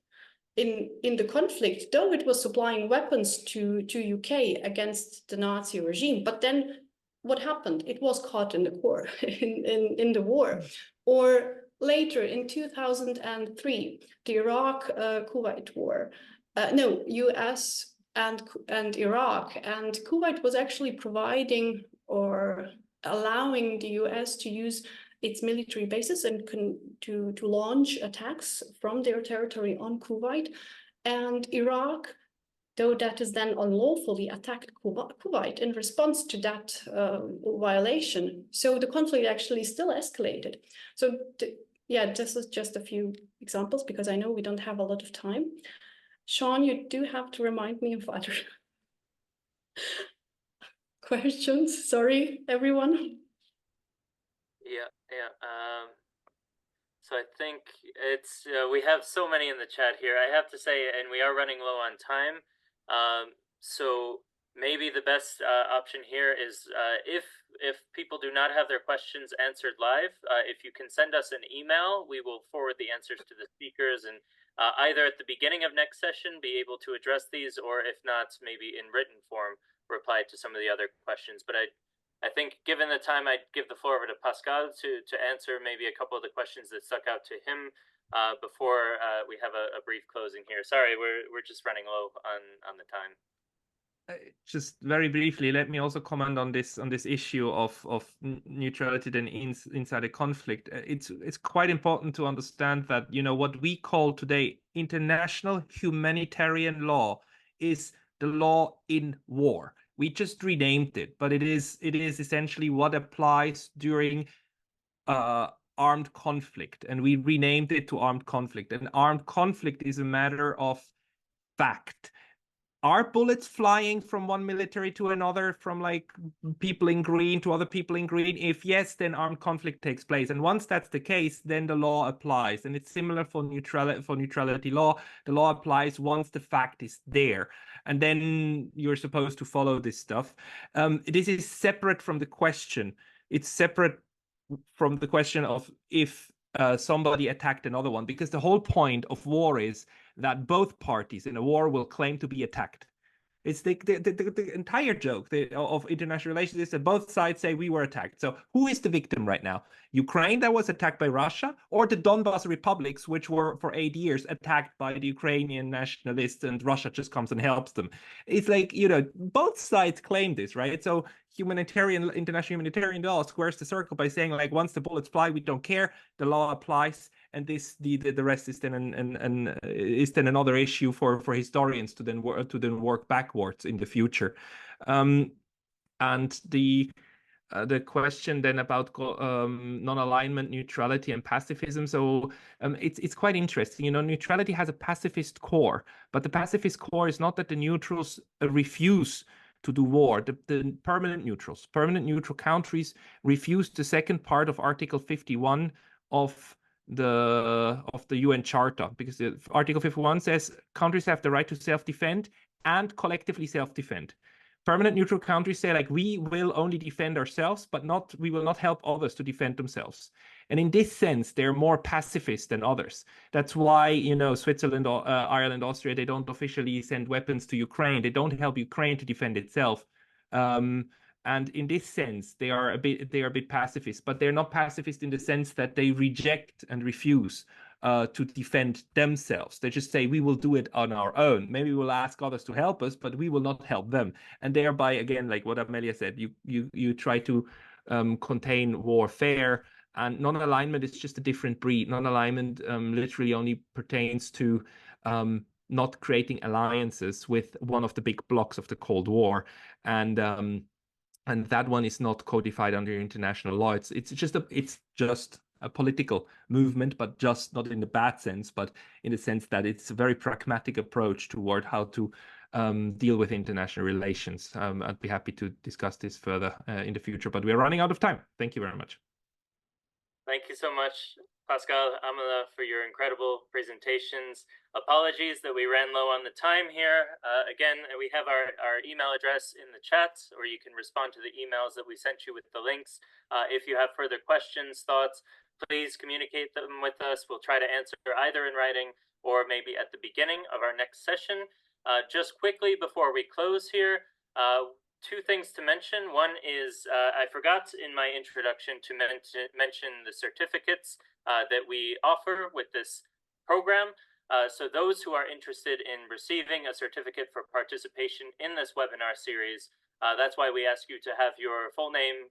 in the conflict, though it was supplying weapons to UK against the Nazi regime. But then what happened? It was caught in the war, in the war. Or later in 2003, the Iraq-Kuwait war. US and Iraq, and Kuwait was actually providing or allowing the US to use its military bases and to launch attacks from their territory on Kuwait. And Iraq, though that is then unlawfully, attacked Kuwait in response to that violation. So the conflict actually still escalated. So yeah, this is just a few examples because I know we don't have a lot of time. Sean, you do have to remind me of other questions. Sorry, everyone. Yeah. So I think it's we have so many in the chat here. I have to say, and we are running low on time. So maybe the best option here is if people do not have their questions answered live, if you can send us an email, we will forward the answers to the speakers, and either at the beginning of next session be able to address these, or if not, maybe in written form reply to some of the other questions. But I think given the time, I'd give the floor over to Pascal to answer maybe a couple of the questions that stuck out to him before we have a brief closing here. Sorry, we're just running low on the time. just very briefly, let me also comment on this issue of neutrality then inside a conflict. It's quite important to understand that, you know, what we call today international humanitarian law is the law in war. We just renamed it, but it is essentially what applies during armed conflict, and we renamed it to armed conflict. And armed conflict is a matter of fact. Are bullets flying from one military to another, from like people in green to other people in green? If yes, then armed conflict takes place. And once that's the case, then the law applies. And it's similar for neutrality law. The law applies once the fact is there. And then you're supposed to follow this stuff. This is separate from the question. It's separate from the question of if somebody attacked another one, because the whole point of war is that both parties in a war will claim to be attacked. It's the entire joke of international relations is that both sides say we were attacked. So who is the victim right now? Ukraine that was attacked by Russia, or the Donbas republics, which were for 8 years attacked by the Ukrainian nationalists, and Russia just comes and helps them? It's like, you know, both sides claim this, right? So international humanitarian law squares the circle by saying, like, once the bullets fly, we don't care. The law applies, and the rest is then another issue for historians to then work backwards in the future. And the question then about non-alignment, neutrality, and pacifism. So it's quite interesting. You know, neutrality has a pacifist core, but the pacifist core is not that the neutrals refuse to do war. The permanent neutral countries refused the second part of Article 51 of the UN Charter, because Article 51 says countries have the right to self-defend and collectively self-defend. Permanent neutral countries say, like, we will only defend ourselves, but we will not help others to defend themselves. And in this sense, they're more pacifist than others. That's why, you know, Switzerland, Ireland, Austria, they don't officially send weapons to Ukraine. They don't help Ukraine to defend itself. And in this sense, they are a bit pacifist, but they're not pacifist in the sense that they reject and refuse to defend themselves. They just say, we will do it on our own. Maybe we'll ask others to help us, but we will not help them. And thereby, again, like what Amelia said, you try to contain warfare. And non-alignment is just a different breed. Non-alignment literally only pertains to not creating alliances with one of the big blocks of the Cold War. And that one is not codified under international law. It's just a political movement, but just not in the bad sense, but in the sense that it's a very pragmatic approach toward how to deal with international relations. I'd be happy to discuss this further in the future, but we're running out of time. Thank you very much. Thank you so much, Pascal, Amela, for your incredible presentations. Apologies that we ran low on the time here. Again, we have our email address in the chat, or you can respond to the emails that we sent you with the links. If you have further questions, thoughts, please communicate them with us. We'll try to answer either in writing or maybe at the beginning of our next session. Just quickly before we close here, two things to mention. One is I forgot in my introduction to mention the certificates that we offer with this program. So those who are interested in receiving a certificate for participation in this webinar series, that's why we ask you to have your full name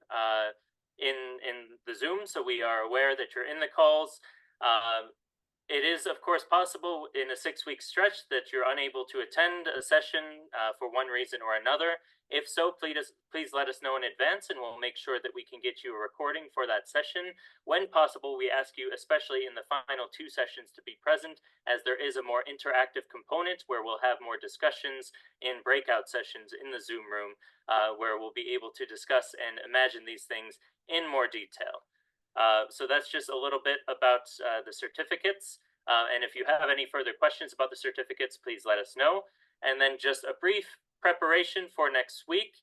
in the Zoom, so we are aware that you're in the calls. It is, of course, possible in a 6-week stretch that you're unable to attend a session for one reason or another. If so, please let us know in advance, and we'll make sure that we can get you a recording for that session. When possible, we ask you, especially in the final 2 sessions, to be present, as there is a more interactive component where we'll have more discussions in breakout sessions in the Zoom room, where we'll be able to discuss and imagine these things in more detail. So that's just a little bit about the certificates. And if you have any further questions about the certificates, please let us know. And then just a brief preparation for next week.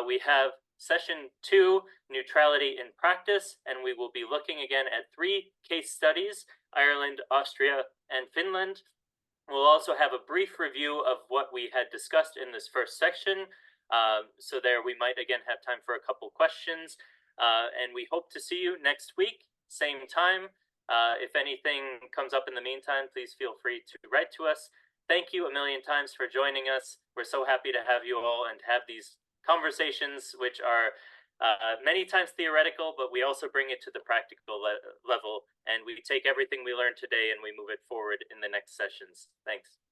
We have session 2, neutrality in practice, and we will be looking again at 3 case studies, Ireland, Austria, and Finland. We'll also have a brief review of what we had discussed in this first section. So there we might again have time for a couple questions. And we hope to see you next week, same time. If anything comes up in the meantime, please feel free to write to us. thank you a million times for joining us. We're so happy to have you all and have these conversations, which are many times theoretical, but we also bring it to the practical level, and we take everything we learned today and we move it forward in the next sessions. Thanks.